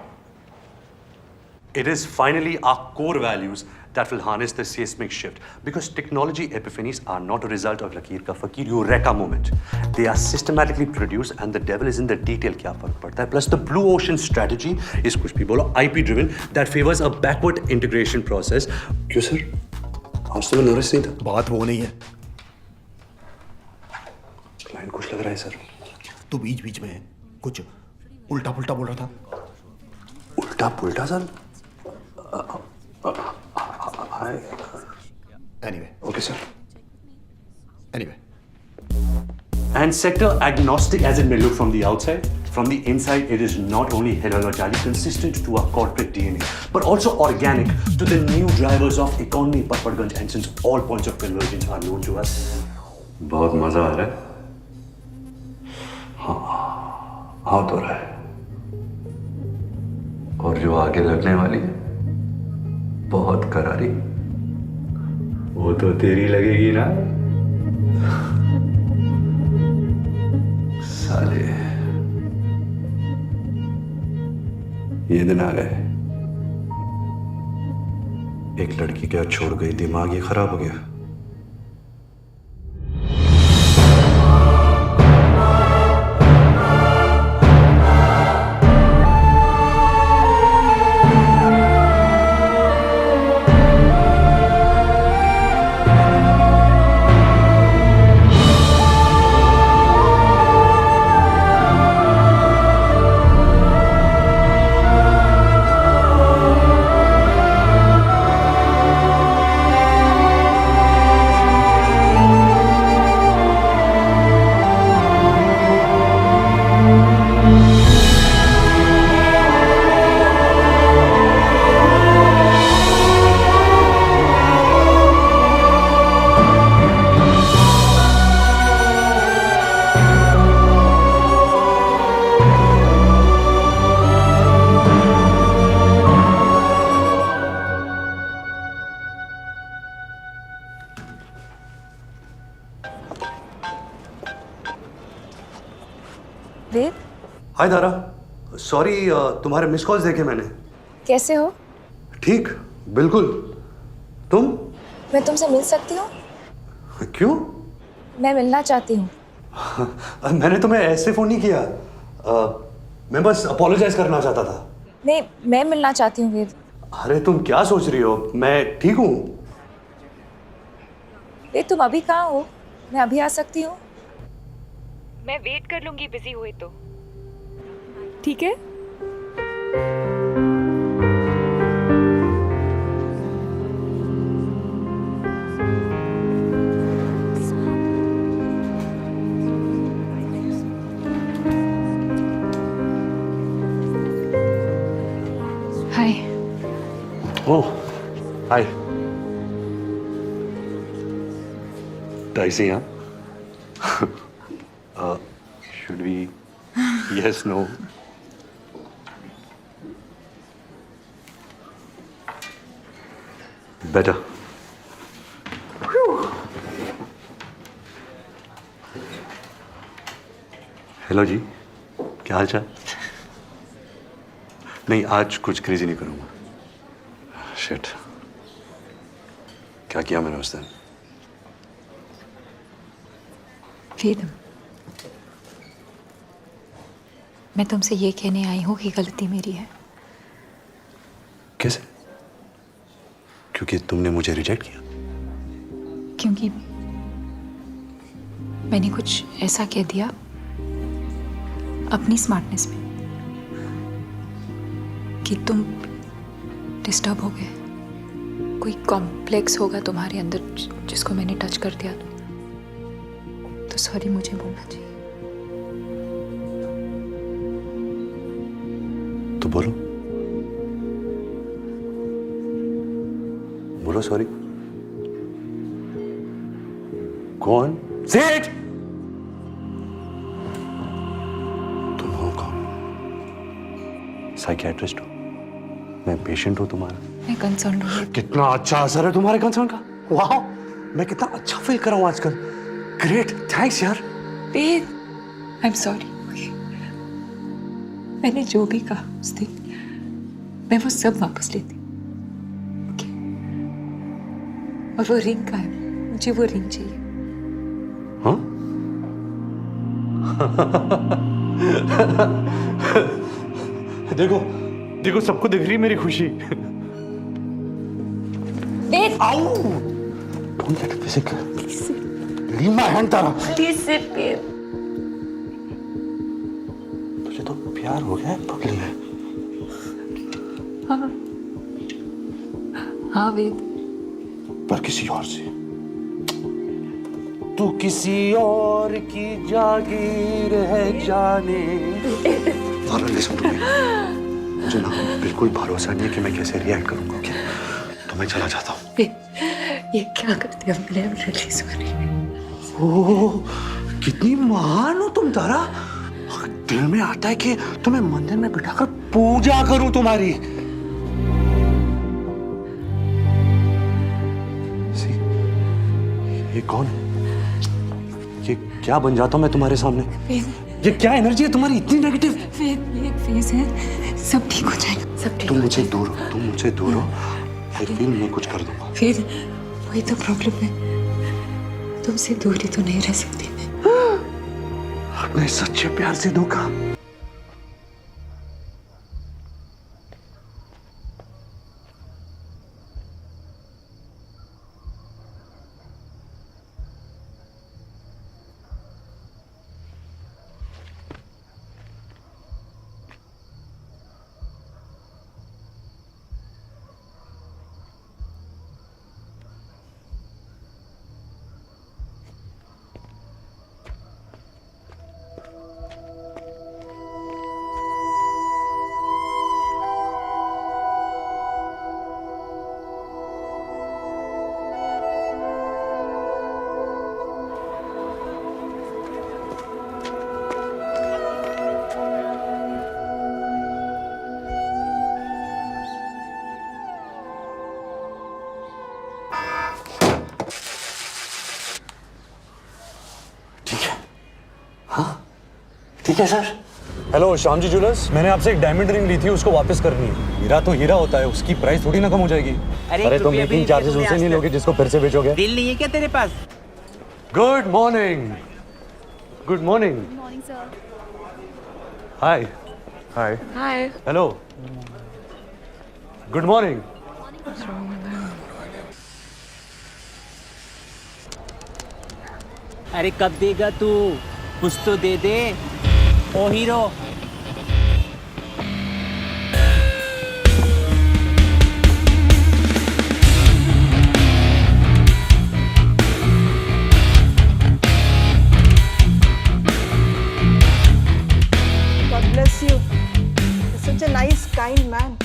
It is finally our core values that will harness the seismic shift, because technology epiphanies are not a result of Lakir ka Fakir Eureka moment. They are systematically produced and the devil is in the detail. क्या फर्क पड़ता है? Plus the blue ocean strategy is कुछ भी बोलो IP driven that favors a backward integration process. क्यों sir? आज तो मैं नर्वस नहीं था। बात वो नहीं है। क्लाइंट खुश लग रहा है सर। तू बीच बीच में कुछ उल्टा पुल्टा बोल रहा था। उल्टा पुल्टा sir? Anyway. Okay sir. Anyway. And sector agnostic as it may look from the outside, from the inside it is not only heterologically consistent to our corporate DNA, but also organic to the new drivers of economy Patparganj, and since all points of convergence are known to us. बहुत मजा आ रहा है। हाँ, हाँ तो रहा है। और जो आगे लगने वाली है, बहुत करारी, वो तो तेरी लगेगी ना साले। ये दिन आ गए, एक लड़की क्या छोड़ गई, दिमाग ही खराब हो गया। वेद, हाय दारा, सॉरी तुम्हारे मिस कॉल्स देखे मैंने। कैसे हो? ठीक, बिल्कुल। तुम? मैं तुमसे मिल सकती हूँ? क्यों? मैं मिलना चाहती हूँ। मैंने तुम्हें ऐसे फोन नहीं किया। मैं बस अपोलोजाइज करना चाहता था। नहीं, मैं मिलना चाहती हूँ वेद। अरे तुम क्या सोच रही हो, मैं ठीक हूँ। वेद तुम अभी कहाँ हो? मैं अभी आ सकती हूँ? मैं वेट कर लूंगी बिजी हुए तो। ठीक है? Hi. Oh, hi. Dicey, huh? Should we? Yes, no. Better. Hello जी, क्या हाल चाल? नहीं, आज कुछ क्रेजी नहीं करूंगा। शिट, क्या किया मैंने उस दिन? वेद, मैं तुमसे ये कहने आई हूँ कि गलती मेरी है। कैसे? क्योंकि तुमने मुझे रिजेक्ट किया? क्योंकि मैंने कुछ ऐसा कह दिया अपनी स्मार्टनेस में कि तुम डिस्टर्ब हो गए। कोई कॉम्प्लेक्स होगा तुम्हारे अंदर जिसको मैंने टच कर दिया तो सॉरी मुझे बोलना चाहिए। तो बोलो, बोलो सॉरी। कौन? से इट! तुम हो कौन? साइकियाट्रिस्ट हो? मैं पेशेंट हूं तुम्हारा। मैं कंसर्न हूँ। कितना अच्छा असर है तुम्हारे कंसर्न का। वाह, मैं कितना अच्छा फील कर रहा हूं आजकल। ग्रेट, थैंक्स यार। वेद, आई एम सॉरी। मैंने जो भी कहा उस दिन मैं वो सब वापस लेती। Okay? और वो रिंग का है, मुझे वो रिंग चाहिए। हाँ? देखो देखो, सबको दिख रही है मेरी खुशी। वेद, आओ! Don't get physical. Leave my hand, Tara. Please sit Ved. तुझे तो प्यार हो गया है पगली है। हाँ हाँ वेद, पर किसी और से। तू किसी और की जागीर है जाने। तारा, listen to me. मुझे ना बिल्कुल भरोसा नहीं है कि मैं कैसे रिएक्ट करूंगा। ओके, तो मैं चला जाता हूँ। ये क्या करते हो? मैं रियली सॉरी। ओह, कितनी महान हो तुम तारा। दिल में आता है कि तुम्हें मंदिर में बिठाकर पूजा करूं तुम्हारी। सी, ये कौन है? ये क्या बन जाता हूं मैं तुम्हारे सामने? ये क्या एनर्जी है तुम्हारी इतनी नेगेटिव? ये एक फेज है, सब ठीक हो जाएगा, सब ठीक। तुम मुझसे दूर हो, तुम मुझसे दूर हो। आई फील मैं कुछ कर दूंगा। फिर वही तो प्रॉब्लम है, तुमसे दूरी तो नहीं रह सकती मैं। अपने सच्चे प्यार से धोखा। ठीक है sir. Hello Shyam ji jewellers, मैंने आपसे एक डायमंड रिंग ली थी, उसको वापस करनी है। हीरा तो हीरा होता है, उसकी प्राइस थोड़ी ना कम हो जाएगी। अरे तुम मेकिंग चार्जेस उनसे नहीं लोगे जिसको फिर से बेचोगे? दिल नहीं है क्या तेरे पास? Good morning. Good morning. Good morning, sir. Hi. Hi. Hi. Hello. Good morning. अरे कब देगा तू? कुछ तो दे दे ओ hero. God bless you. You're such a nice, kind man.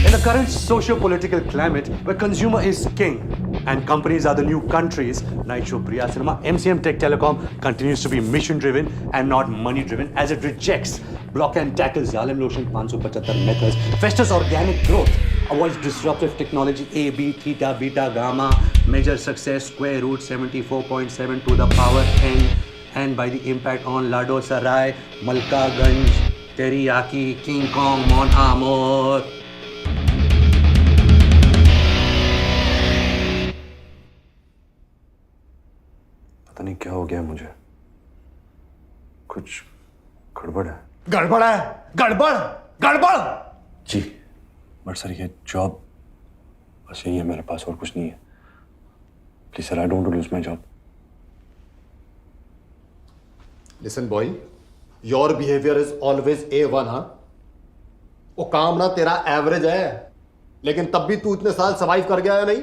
In the current socio-political climate where consumer is king and companies are the new countries, Night Show Priya Cinema, MCM Tech Telecom continues to be mission-driven and not money-driven as it rejects block and tackle Zalim Lotion 575 methods, fosters organic growth, avoids disruptive technology A, B, theta, beta, gamma, measures success, square root 74.7 to the power n, and by the impact on Lado Sarai, Malka Ganj, Teriyaki, King Kong, Mon Amour. पता नहीं क्या हो गया मुझे, कुछ गड़बड़ है। गड़बड़ है, गड़बड़ गड़बड़। जी बट सर ये जॉब बस यही है मेरे पास, और कुछ नहीं है। Please sir, I don't want to lose my job. Listen boy, your behaviour is always A1। हाँ, वो काम ना तेरा एवरेज है, लेकिन तब भी तू इतने साल सर्वाइव कर गया है नहीं,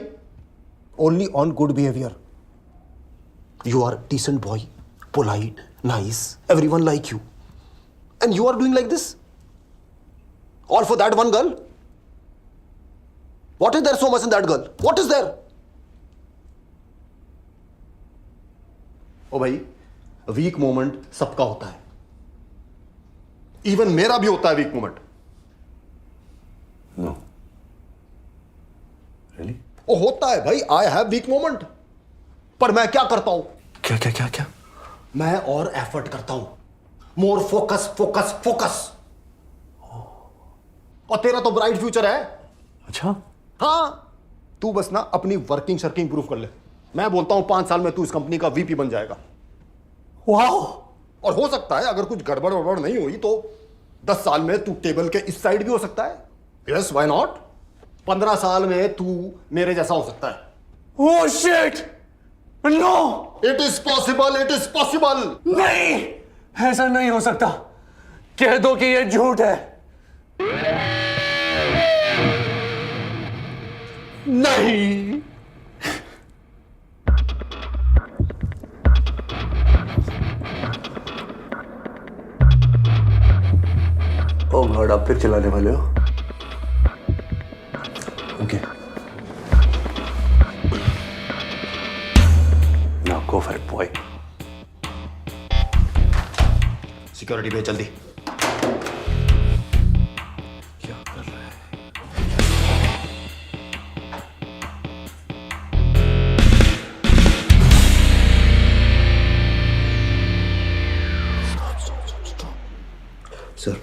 only on good behaviour. You are decent boy, polite, nice, everyone like you. And you are doing like this? All for that one girl? What is there so much in that girl? What is there? ओ भाई, week moment सबका होता है, even मेरा भी होता है week moment. No really? Oh होता है भाई, आई हैव वीक मोमेंट, पर मैं क्या करता हूं? क्या क्या क्या क्या? मैं और एफर्ट करता हूं, मोर फोकस फोकस फोकस। और तेरा तो ब्राइट फ्यूचर है। अच्छा हाँ, तू बस ना अपनी वर्किंग शर्किंग प्रूफ कर ले। मैं बोलता हूं 5 साल में तू इस कंपनी का VP बन जाएगा। वाओ! और हो सकता है अगर कुछ गड़बड़ वड़बड़ नहीं हुई तो 10 साल में तू टेबल के इस साइड भी हो सकता है। Yes, why not? 15 साल में तू मेरे जैसा हो सकता है। Oh shit! No! It is possible, it is possible. नहीं, ऐसा नहीं हो सकता। कह दो कि ये झूठ है। नहीं। ओ गॉड, आप फिर चलाने वाले हो? Okay, now go for it boy. Security पे जल्दी। क्या कर रहा है? सर,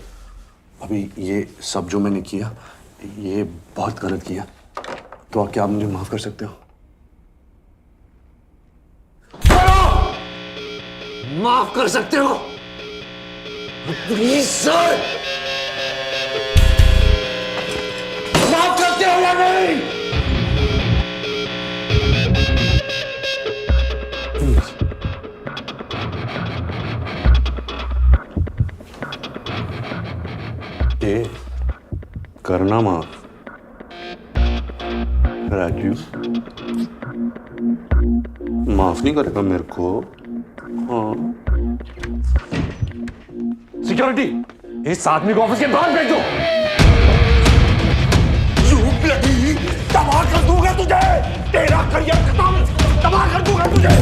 अभी ये सब जो मैंने किया, ये बहुत गलत किया, तो क्या आप मुझे माफ कर सकते हो? माफ कर सकते हो प्लीज सर? माफ करते हो या नहीं? ये करना माफ राजू, माफ नहीं करेगा मेरे को। हाँ, सिक्योरिटी, इस आदमी को ऑफिस के बाहर भेज दो। तबाह कर दूंगा तुझे, तेरा करियर खत्म, तबाह कर दूंगा तुझे।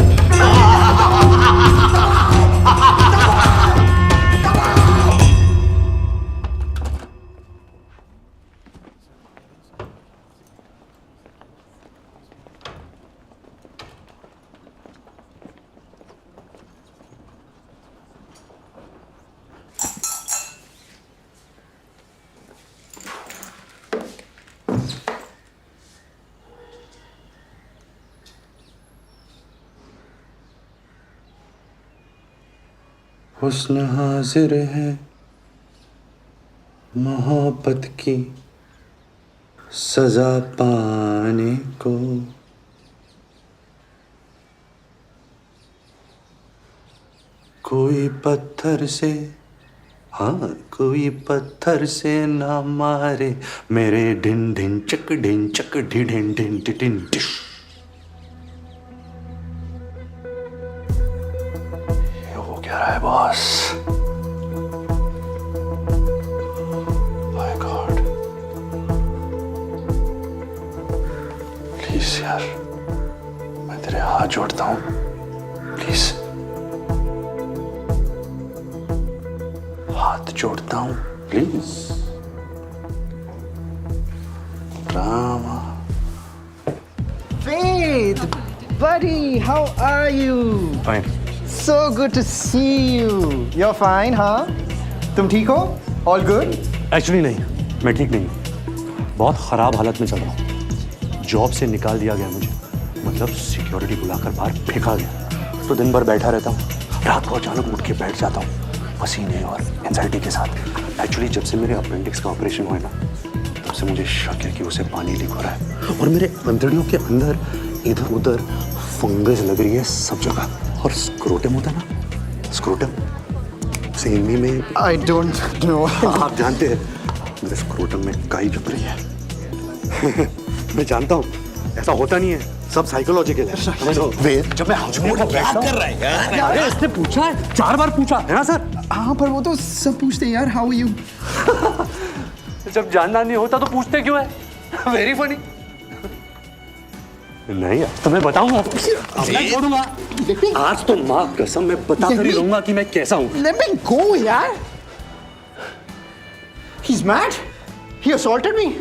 हुस्न हाजिर है मोहब्बत की सजा पाने को। कोई पत्थर से, हाँ कोई पत्थर से ना मारे मेरे ढिन ढिन चक ढिन चक ढिन ढिन ढिन ढिन डिश। ये हो क्या रहा है बॉस? माय गॉड, प्लीज यार, मैं तेरे हाथ जोड़ता हूँ, प्लीज हाथ जोड़ता हूँ, please. Drama. Faith, buddy, how are you? Fine. So good to see you. You're fine, huh? तुम ठीक हो? All good? एक्चुअली नहीं, मैं ठीक नहीं हूँ। बहुत खराब हालत में चल रहा हूँ। जॉब से निकाल दिया गया मुझे, मतलब सिक्योरिटी बुलाकर बाहर फेंका गया। तो दिन भर बैठा रहता हूँ, रात को अचानक उठ के बैठ जाता हूँ, पसीने और एंजाइटी के साथ। एक्चुअली जब से मेरे अपेंडिक्स का ऑपरेशन हुआ है ना, तब से मुझे शक है कि उसे पानी लीक हो रहा है और मेरे अंतड़ियों के अंदर इधर उधर फंगस लग रही है सब जगह। और स्क्रोटम होता है ना, स्क्रोटम से हिंदी में I don't know. आप जानते हैं, मेरे स्क्रोटम में काई जम रही है। मैं जानता हूँ ऐसा होता नहीं है, सब साइकोलॉजिकल है। वेद, जब मैं हॉस्पिटल में बैठता हूँ, अरे इसने पूछा है, 4 बार पूछा है ना सर? हाँ पर वो तो सब पूछते हैं यार, how are you? जब जानना नहीं होता तो पूछते क्यों है? Very funny. नहीं यार, तो मैं बताऊंगा, मैं छोड़ूंगा। आज तो माँ कसम मैं बता कर ही रहूंगा कि मैं कैसा हूँ। Let me go, यार। He's mad. He assaulted me.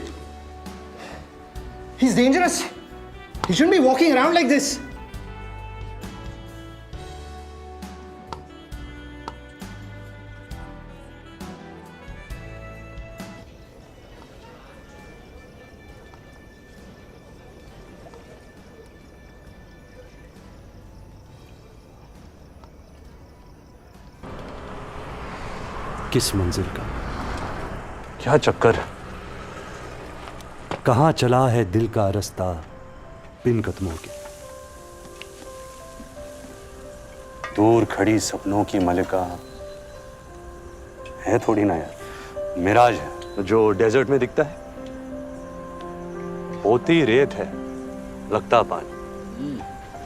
He's dangerous. He shouldn't be walking around like this. किस मंजिल का क्या चक्कर, कहाँ चला है दिल का रास्ता बिन कदमों के। दूर खड़ी सपनों की मलिका है थोड़ी ना यार, मिराज है जो डेजर्ट में दिखता है। होती रेत है, लगता पानी,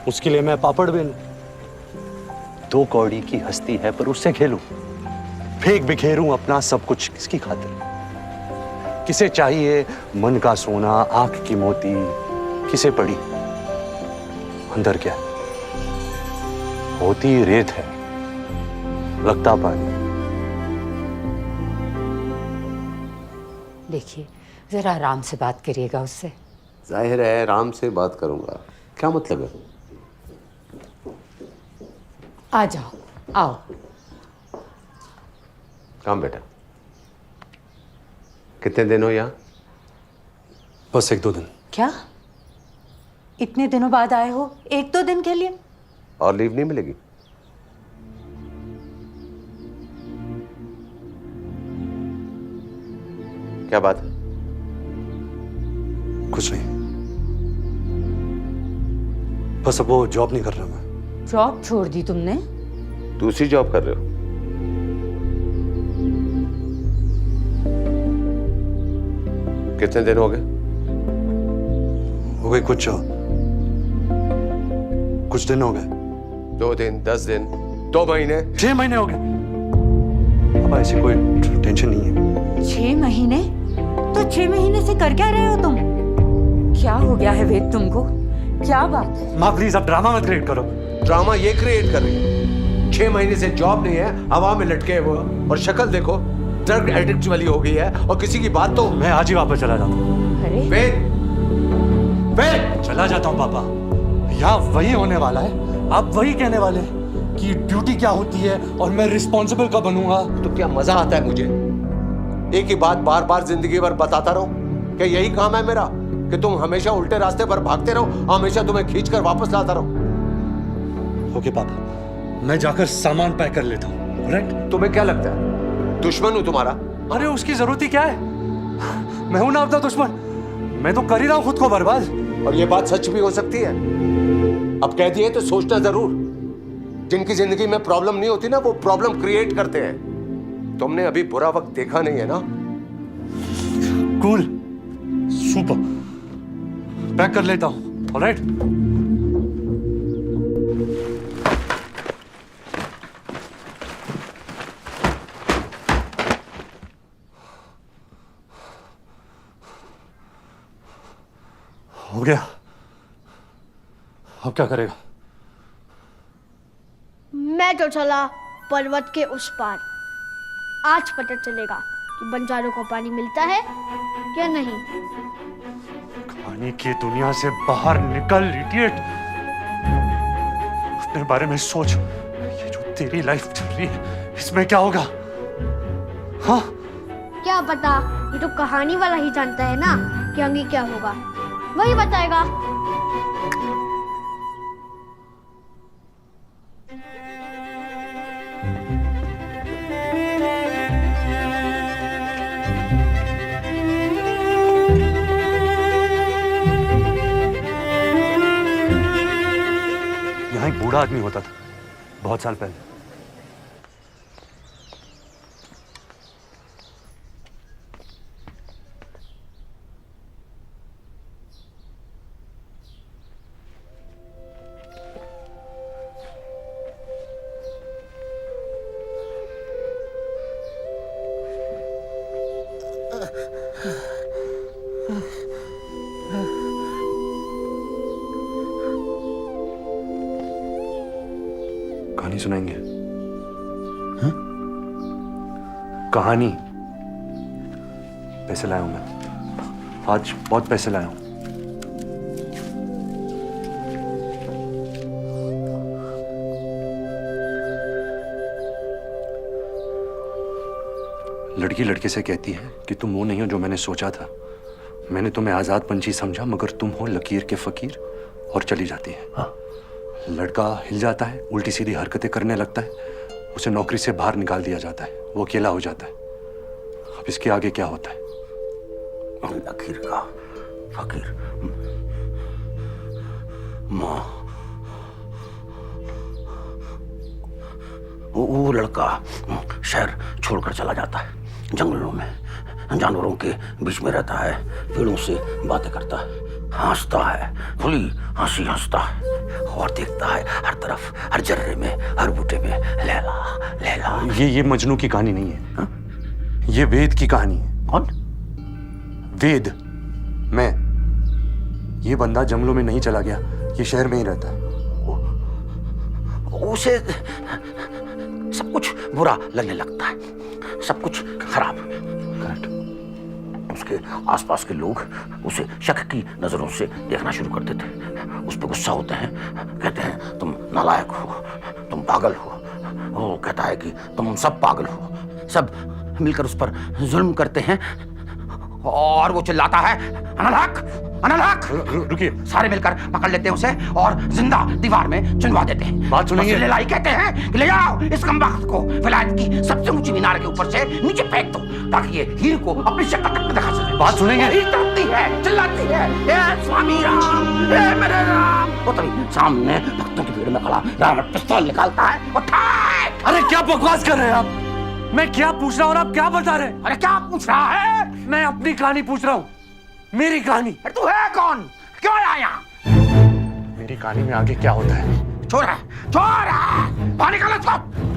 उसके लिए मैं पापड़ बेलूं। 2 कौड़ी की हस्ती है पर उससे खेलूं, फेंक बिखेरूं अपना सब कुछ किसकी खातिर। किसे चाहिए मन का सोना, आंख की मोती, किसे पड़ी अंदर क्या होती रेत है, लगता पानी। देखिए जरा आराम से बात करिएगा उससे। जाहिर है आराम से बात करूंगा, क्या मतलब है? आ जाओ, आओ। काम बेटा, कितने दिन हो यहाँ? बस 1-2 दिन। क्या इतने दिनों बाद आए हो? 1-2 दिन के लिए? और लीव नहीं मिलेगी? क्या बात है? कुछ नहीं, बस अब वो जॉब नहीं कर रहा मैं। जॉब छोड़ दी तुमने? दूसरी जॉब कर रहे हो? कितने दिन हो गए? हो गए कुछ दिन हो गए। 2 दिन, 10 दिन, 2 महीने, 6 महीने हो गए। अब ऐसी कोई टेंशन नहीं है। 6 महीने? तो 6 महीने से कर क्या रहे हो तुम? क्या हो गया है वेद तुमको? क्या बात है? माँ प्लीज अब ड्रामा मत क्रिएट करो। ड्रामा ये क्रिएट कर रही है। 6 महीने से जॉब नहीं है, हवा में लटके वो, और शक्ल देखो ड्रग एडिक्ट वाली हो गई है, और किसी की बात तो। मैं आज ही वापस चला जाता हूँ। अरे वेद, चला जाता हूँ पापा। यहाँ वही होने वाला है, आप वही कहने वाले हैं कि ड्यूटी क्या होती है और मैं रिस्पॉन्सिबल कब बनूंगा। तो क्या मजा आता है मुझे एक ही बात बार बार जिंदगी भर बताता रहूं? क्या यही काम है मेरा कि तुम हमेशा उल्टे रास्ते पर भागते रहो, हमेशा तुम्हें खींचकर वापस लाता रहो? ओके पापा, मैं जाकर सामान पैक कर लेता हूँ। राइट? तुम्हें क्या लगता है दुश्मन हूं तुम्हारा? अरे उसकी जरूरत ही क्या है? मैं हूं ना अपना दुश्मन। मैं तो कर ही रहा हूं खुद को बर्बाद। और ये बात सच भी हो सकती है। अब कह दिए तो सोचना जरूर। जिनकी जिंदगी में प्रॉब्लम नहीं होती ना, वो प्रॉब्लम क्रिएट करते हैं। तुमने अभी बुरा वक्त देखा नहीं है ना? Cool, super. पैक कर लेता हूं। ऑलराइट? हो गया। अब क्या करेगा? मैं तो चला पर्वत के उस पार। आज पता चलेगा कि बंजारों को पानी मिलता है या नहीं। पानी की दुनिया से बाहर निकल इडियट। अपने बारे में सोच। ये जो तेरी लाइफ चल रही है, इसमें क्या होगा? हाँ? क्या पता, ये तो कहानी वाला ही जानता है ना कि आगे क्या होगा। वही बताएगा। यहाँ एक बूढ़ा आदमी होता था बहुत साल पहले। कहानी सुनाएंगे? हाँ? कहानी। पैसे लाया हूं मैं। आज बहुत पैसे लाया हूं। लड़की लड़के से कहती है कि तुम वो नहीं हो जो मैंने सोचा था। मैंने तुम्हें आजाद पंछी समझा, मगर तुम हो लकीर के फकीर। और चली जाती है। हाँ? लड़का हिल जाता है, उल्टी सीधी हरकतें करने लगता है, उसे नौकरी से बाहर निकाल दिया जाता है, वो अकेला हो जाता है। अब इसके आगे क्या होता है? लकीर का फकीर। माँ, वो लड़का शहर छोड़कर चला जाता है, जंगलों में जानवरों के बीच में रहता है, पेड़ों से बातें करता है, हंसता है, खुली हंसी हंसता है और देखता है हर तरफ, हर जर्रे में, हर बूटे में लैला लैला। ये मजनू की कहानी नहीं है। हा? ये वेद की कहानी है। कौन? वेद। मैं। ये बंदा जंगलों में नहीं चला गया, ये शहर में ही रहता है। उसे सब कुछ बुरा लगने लगता है, सब कुछ खराब। करेक्ट। उसके आसपास के लोग उसे शक की नजरों से देखना शुरू कर देते हैं, उस पर गुस्सा होते हैं, कहते हैं तुम नालायक हो, तुम पागल हो। वो कहता है कि तुम सब पागल हो। सब मिलकर उस पर जुल्म करते हैं और वो चिल्लाता है, अनलहक अनलहक। रुकिए। सारे मिलकर पकड़ लेते हैं उसे और जिंदा दीवार में चुनवा देते हैं। बात सुनिए। ले लाई कहते हैं कि ले जाओ इस कमबख्त को विलायत की सबसे ऊंची मीनार के ऊपर से नीचे फेंक दो, ताकि ये हीर को अपनी शक्ल तक दिखा सके। बात सुनेंगे? हीर तड़पती है, चिल्लाती है, ए स्वामी राम, ए मेरे राम। वो तभी सामने भक्तों की भीड़ में खड़ा रावण पिस्तौल निकालता है और ठाक। अरे क्या बकवास कर रहे हैं आप? मैं क्या पूछ रहा हूँ और आप क्या बता रहे हैं? अरे क्या पूछ रहा है? मैं अपनी कहानी पूछ रहा हूँ, मेरी कहानी। तू है कौन? क्यों आया? मेरी कहानी में आगे क्या होता है? चोर है, चोर है, बाहर निकालो इसको।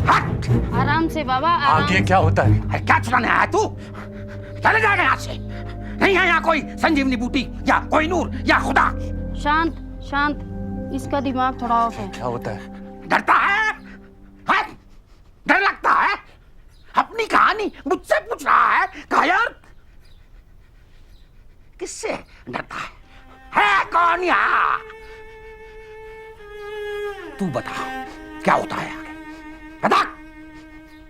हट। आराम से बाबा, आराम। आगे क्या होता है? अरे क्या चुराने आया तू? चले जाएगा यहाँ से। नहीं है यहाँ कोई संजीवनी बूटी या कोई नूर या खुदा। शांत शांत, इसका दिमाग थोड़ा ऑफ है। क्या होता है? डरता है? डर लगता है? अपनी कहानी मुझसे पूछ रहा है? कायर, किससे डरता है कौन यहाँ? तू बता क्या होता है आगे, बता,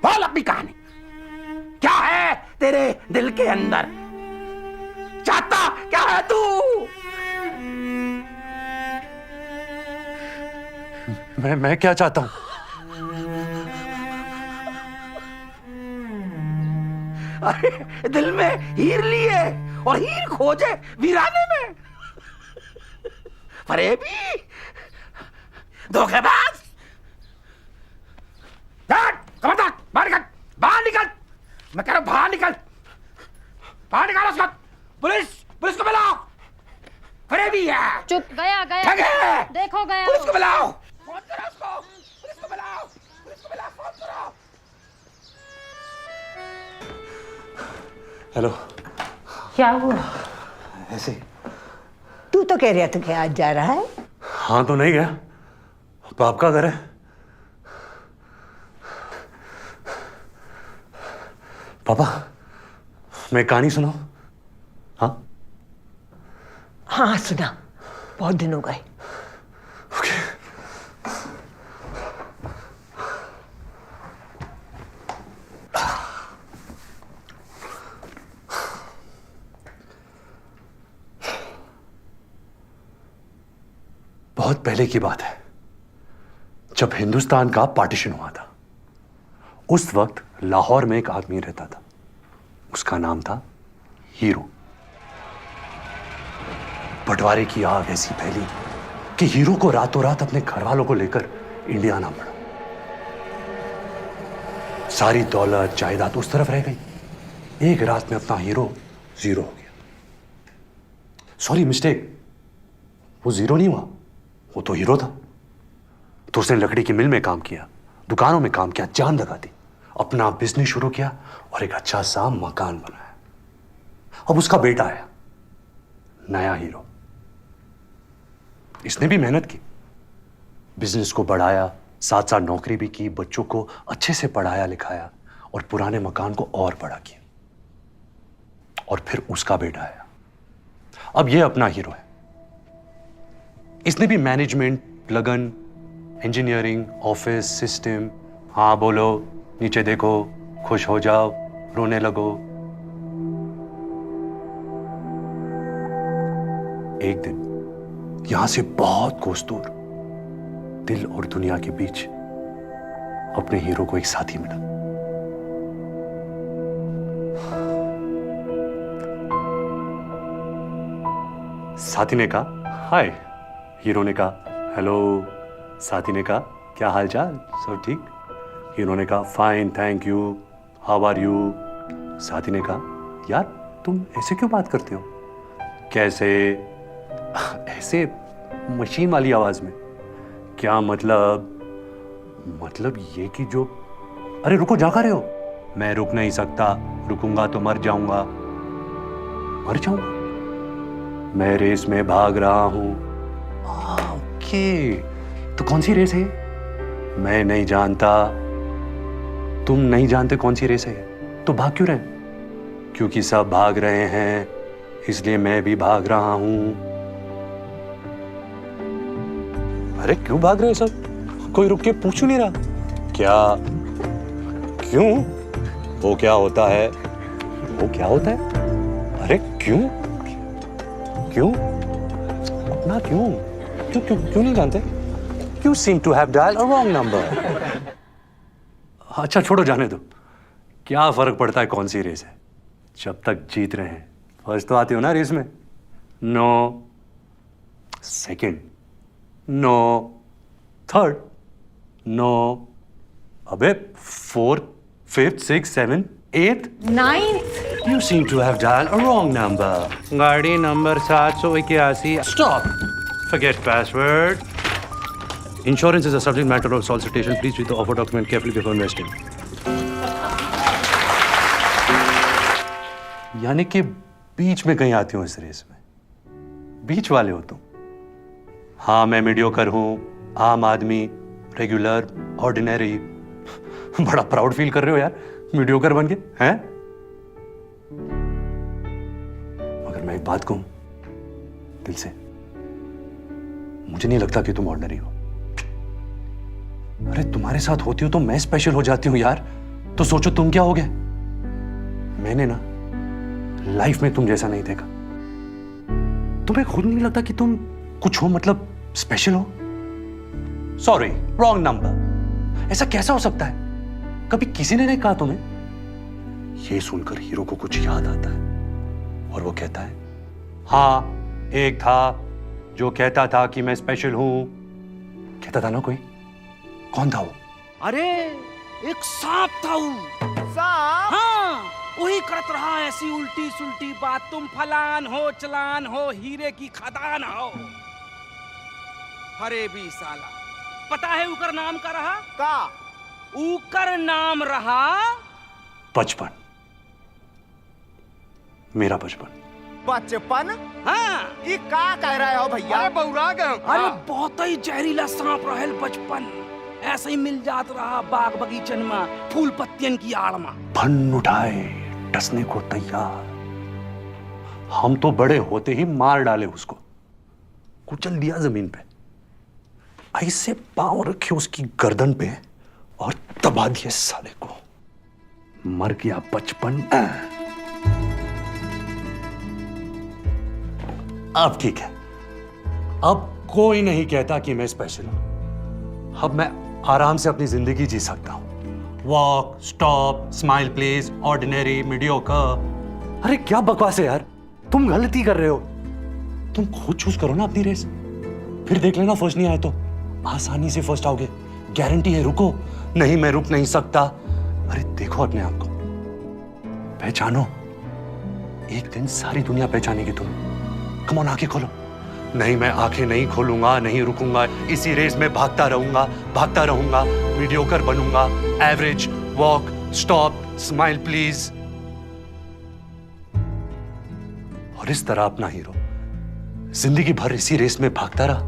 बोल अपनी कहानी। क्या है तेरे दिल के अंदर? चाहता क्या है तू? मैं क्या चाहता हूं? अरे दिल में हीर लिए और हीर खोजे वीराने में। फरेबी, धोखेबाज। खबरदार, बाहर निकल, बाहर निकल। मैं कह रहा हूं बाहर निकल, बाहर निकालो उसको। पुलिस को बुलाओ। फरेबी है। चुप, गया ठग है। देखो गया। पुलिस को बुलाओ, फोन करो उसको। पुलिस को बुलाओ, फोन करो। हेलो। क्या हुआ? ऐसे। तू तो कह रहा था कि आज जा रहा है। हाँ तो नहीं गया, बाप का घर है। पापा, मैं कहानी सुनाऊं? हाँ हाँ सुना, बहुत दिन हो गए। बहुत पहले की बात है, जब हिंदुस्तान का पार्टीशन हुआ था। उस वक्त लाहौर में एक आदमी रहता था, उसका नाम था हीरो। बंटवारे की आग ऐसी फैली कि हीरो को रातों रात अपने घर वालों को लेकर इंडिया आना पड़ा। सारी दौलत जायदाद उस तरफ रह गई। एक रात में अपना हीरो जीरो हो गया। सॉरी, मिस्टेक, वो जीरो नहीं हुआ, वो तो हीरो था। तो उसने लकड़ी की मिल में काम किया, दुकानों में काम किया, जान लगा दी, अपना बिजनेस शुरू किया और एक अच्छा सा मकान बनाया। अब उसका बेटा आया, नया हीरो। इसने भी मेहनत की, बिजनेस को बढ़ाया, साथ साथ नौकरी भी की, बच्चों को अच्छे से पढ़ाया लिखाया और पुराने मकान को और बड़ा किया। और फिर उसका बेटा आया, अब ये अपना हीरो है। इसने भी मैनेजमेंट, लगन, इंजीनियरिंग, ऑफिस, सिस्टम, हाँ बोलो, नीचे देखो, खुश हो जाओ, रोने लगो। एक दिन यहां से बहुत कोस दूर, दिल और दुनिया के बीच, अपने हीरो को एक साथी मिला। साथी ने कहा हाय, हीरो ने कहा हेलो। साथी ने कहा क्या हालचाल, सब ठीक? हीरो ने कहा fine thank you, how are you? साथी ने कहा यार तुम ऐसे क्यों बात करते हो? कैसे? ऐसे मशीन वाली आवाज में। क्या मतलब? मतलब ये कि जो, अरे रुको, जा कर रहे हो? मैं रुक नहीं सकता, रुकूंगा तो मर जाऊंगा। मर जाऊंगा? मैं रेस में भाग रहा हूं। ओके, तो कौन सी रेस है? मैं नहीं जानता। तुम नहीं जानते कौन सी रेस है? तो भाग क्यों रहे? क्योंकि सब भाग रहे हैं, इसलिए मैं भी भाग रहा हूं। अरे क्यों भाग रहे हैं सब? कोई रुक के पूछ नहीं रहा क्या? क्यों? वो क्या होता है? वो क्या होता है? अरे क्यों? क्यों? अपना क्यों? क्यों क्यों क्यों नहीं जानते? You seem to have dialed a wrong number. अच्छा छोड़ो, जाने दो। क्या फर्क पड़ता है कौन सी रेस है, जब तक जीत रहे हैं। फर्स्ट तो आते हो ना रेस में? No. Second? No. Third? No. अबे fourth, fifth, six, seven, eight, ninth. You seem to have dialed a wrong number. गाड़ी number 781। Stop. Forget password. Insurance is a subject matter of solicitation. Please read the offer document carefully before investing. यानी कि बीच में कहीं आती हूँ इस race में, बीच वाले हो तुम। हाँ मैं मीडियोकर हूँ, आम आदमी, रेगुलर, ऑर्डिनरी। बड़ा प्राउड फील कर रहे हो यार मीडियोकर बन के, हैं? मगर मैं एक बात कहूं दिल से, मुझे नहीं लगता कि तुम ऑर्डिनरी हो। अरे तुम्हारे साथ होती हो तो मैं स्पेशल हो जाती हूं यार। तो सोचो तुम क्या हो गए। मैंने ना लाइफ में तुम जैसा नहीं देखा। तुम्हें खुद नहीं लगता कि तुम कुछ हो, मतलब स्पेशल हो? Sorry, wrong number. ऐसा कैसा हो सकता है? कभी किसी ने नहीं कहा तुम्हें ये सुनकर हीरो को कुछ याद आता है और वो कहता है, हाँ एक था जो कहता था कि मैं स्पेशल हूं। कहता था ना कोई? कौन था वो? अरे एक सांप था वो। सांप? हाँ, वही करत रहा ऐसी उल्टी सुल्टी बात, तुम फलान हो चलान हो हीरे की खदान हो। अरे भी साला, पता है उकर नाम का रहा? का? उकर नाम रहा बचपन। मेरा बचपन। बचपन? हाँ। ये का कह रहे हो भैया? अरे बौरा गए। अरे बहुत ही जहरीला सांप रहल बचपन। ऐसे ही मिल जात रहा बाग बगीचन में फूल पत्तियन की आड़ में। फन उठाए टसने को तैयार। हम तो बड़े होते ही मार डाले उसको, कुचल दिया जमीन पे, ऐसे पांव रखे उसकी गर्दन पे और दबा दिए साले को। मर गया बचपन। अब ठीक है, अब कोई नहीं कहता कि मैं स्पेशल हूं। अब मैं आराम से अपनी जिंदगी जी सकता हूं। Walk, stop, smile please, ordinary, mediocre. अरे क्या बकवास है यार, तुम गलती कर रहे हो। तुम खुद चूज करो ना अपनी रेस, फिर देख लेना फर्स्ट नहीं आए तो आसानी से फर्स्ट आओगे, गारंटी है। रुको नहीं, मैं रुक नहीं सकता। अरे देखो अपने आप को, पहचानो। एक दिन सारी दुनिया पहचानेगी तुम्हें। कम ऑन, आंखें खोलो। नहीं, मैं आंखें नहीं खोलूंगा, नहीं रुकूंगा, इसी रेस में भागता रहूंगा, मीडियोकर बनूंगा, average, walk, stop, smile please. और इस तरह अपना हीरो जिंदगी भर इसी रेस में भागता रहा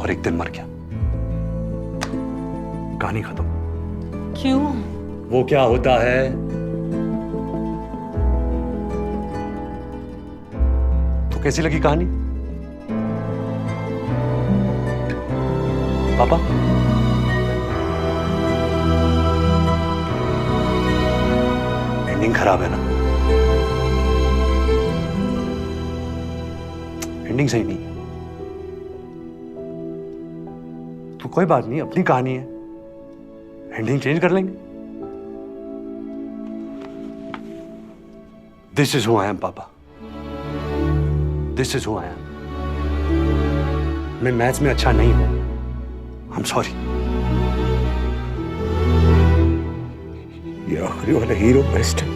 और एक दिन मर गया। कहानी खत्म। क्यों? वो क्या होता है, तो कैसी लगी कहानी पापा? एंडिंग खराब है ना? एंडिंग सही नहीं। तो कोई बात नहीं, अपनी कहानी है, एंडिंग चेंज कर लेंगे। This is who I am पापा, this is who I am. मैं मैथ्स में अच्छा नहीं हूं, आई एम सॉरी। ये आखिरी वाला हीरो बेस्ट है,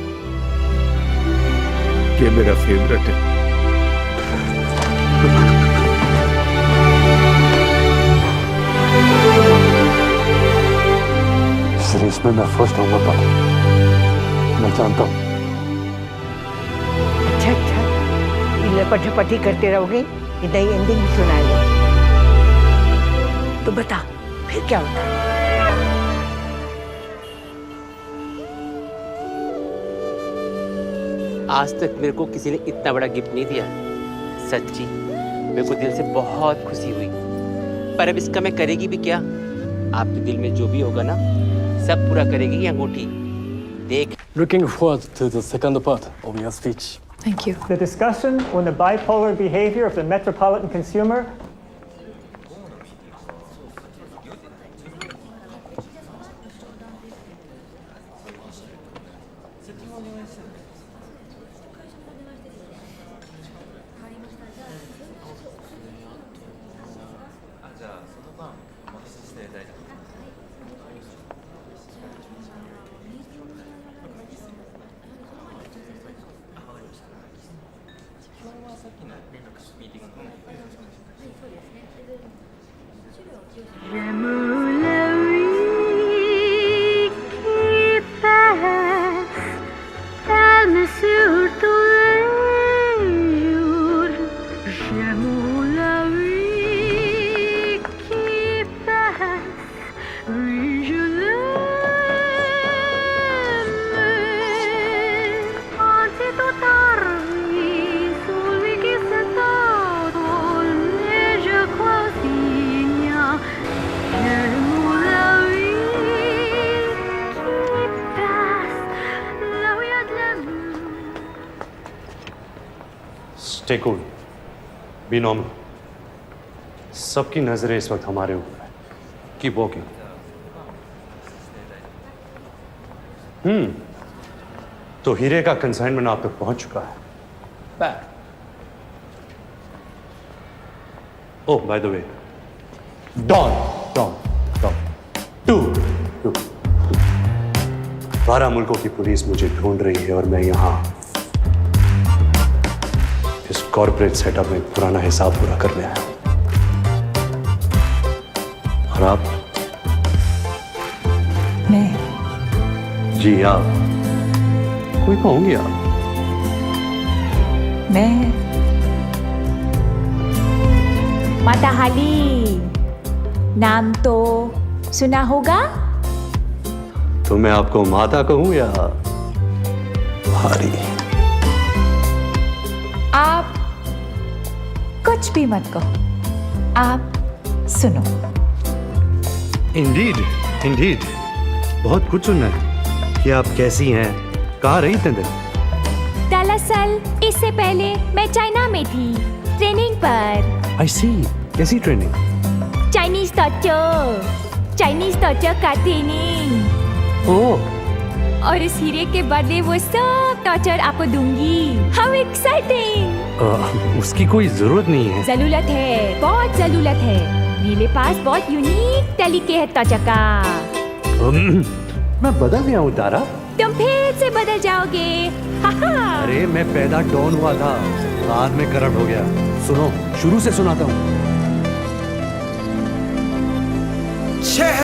ये मेरा फेवरेट है। इस रेस में मैं फर्स्ट आऊंगा पापा, मैं जानता हूं। अच्छा, लपट-झपटी करते रहोगे, नई एंडिंग भी सुनाएगा। तो बता फिर क्या होता है? आज तक मेरे को किसी ने इतना बड़ा गिफ्ट नहीं दिया। सच्ची मेरे को दिल से बहुत खुशी हुई, पर अब इसका मैं करेगी भी क्या? आपके दिल में जो भी होगा ना, सब पूरा करेगी ये अंगूठी। देख। Looking forward to the second part of your speech. Thank you. The discussion on the bipolar behavior of the metropolitan consumer. Stay cool. Be normal. सबकी नजरें इस वक्त हमारे ऊपर है। Keep walking. तो हीरे का कंसाइनमेंट आप तक पहुंच चुका है। Oh by the way, Don Don Don 12 मुल्कों की पुलिस मुझे ढूंढ रही है और मैं यहां इस कॉर्पोरेट सेटअप में पुराना हिसाब पूरा करने आया हूं। और आप? मैं? जी आप? कोई तो होंगे आप। मैं माता हाली, नाम तो सुना होगा? तो मैं आपको माता कहूं या भारी? आप कुछ भी मत कहो, आप सुनो। इंडीड इंडीड, बहुत कुछ सुनना है कि आप कैसी हैं, कहाँ रही इतने दिन? दरअसल इससे पहले मैं चाइना में थी, ट्रेनिंग पर। आई सी, कैसी ट्रेनिंग? चाइनीज टॉर्चर का ट्रेनिंग। ओह, और इस हीरे के बदले वो सब टॉर्चर आपको दूंगी। How exciting! उसकी कोई जरूरत नहीं है। जरूरत है, बहुत जरूरत है। मेरे पास बहुत यूनिक तरीके है टॉर्चर का। मैं बदल गया हूँ तारा। तुम फिर से बदल जाओगे। अरे मैं पैदा डॉन हुआ था, बाद में करप्ट हो गया। सुनो, शुरू से सुनाता हूँ।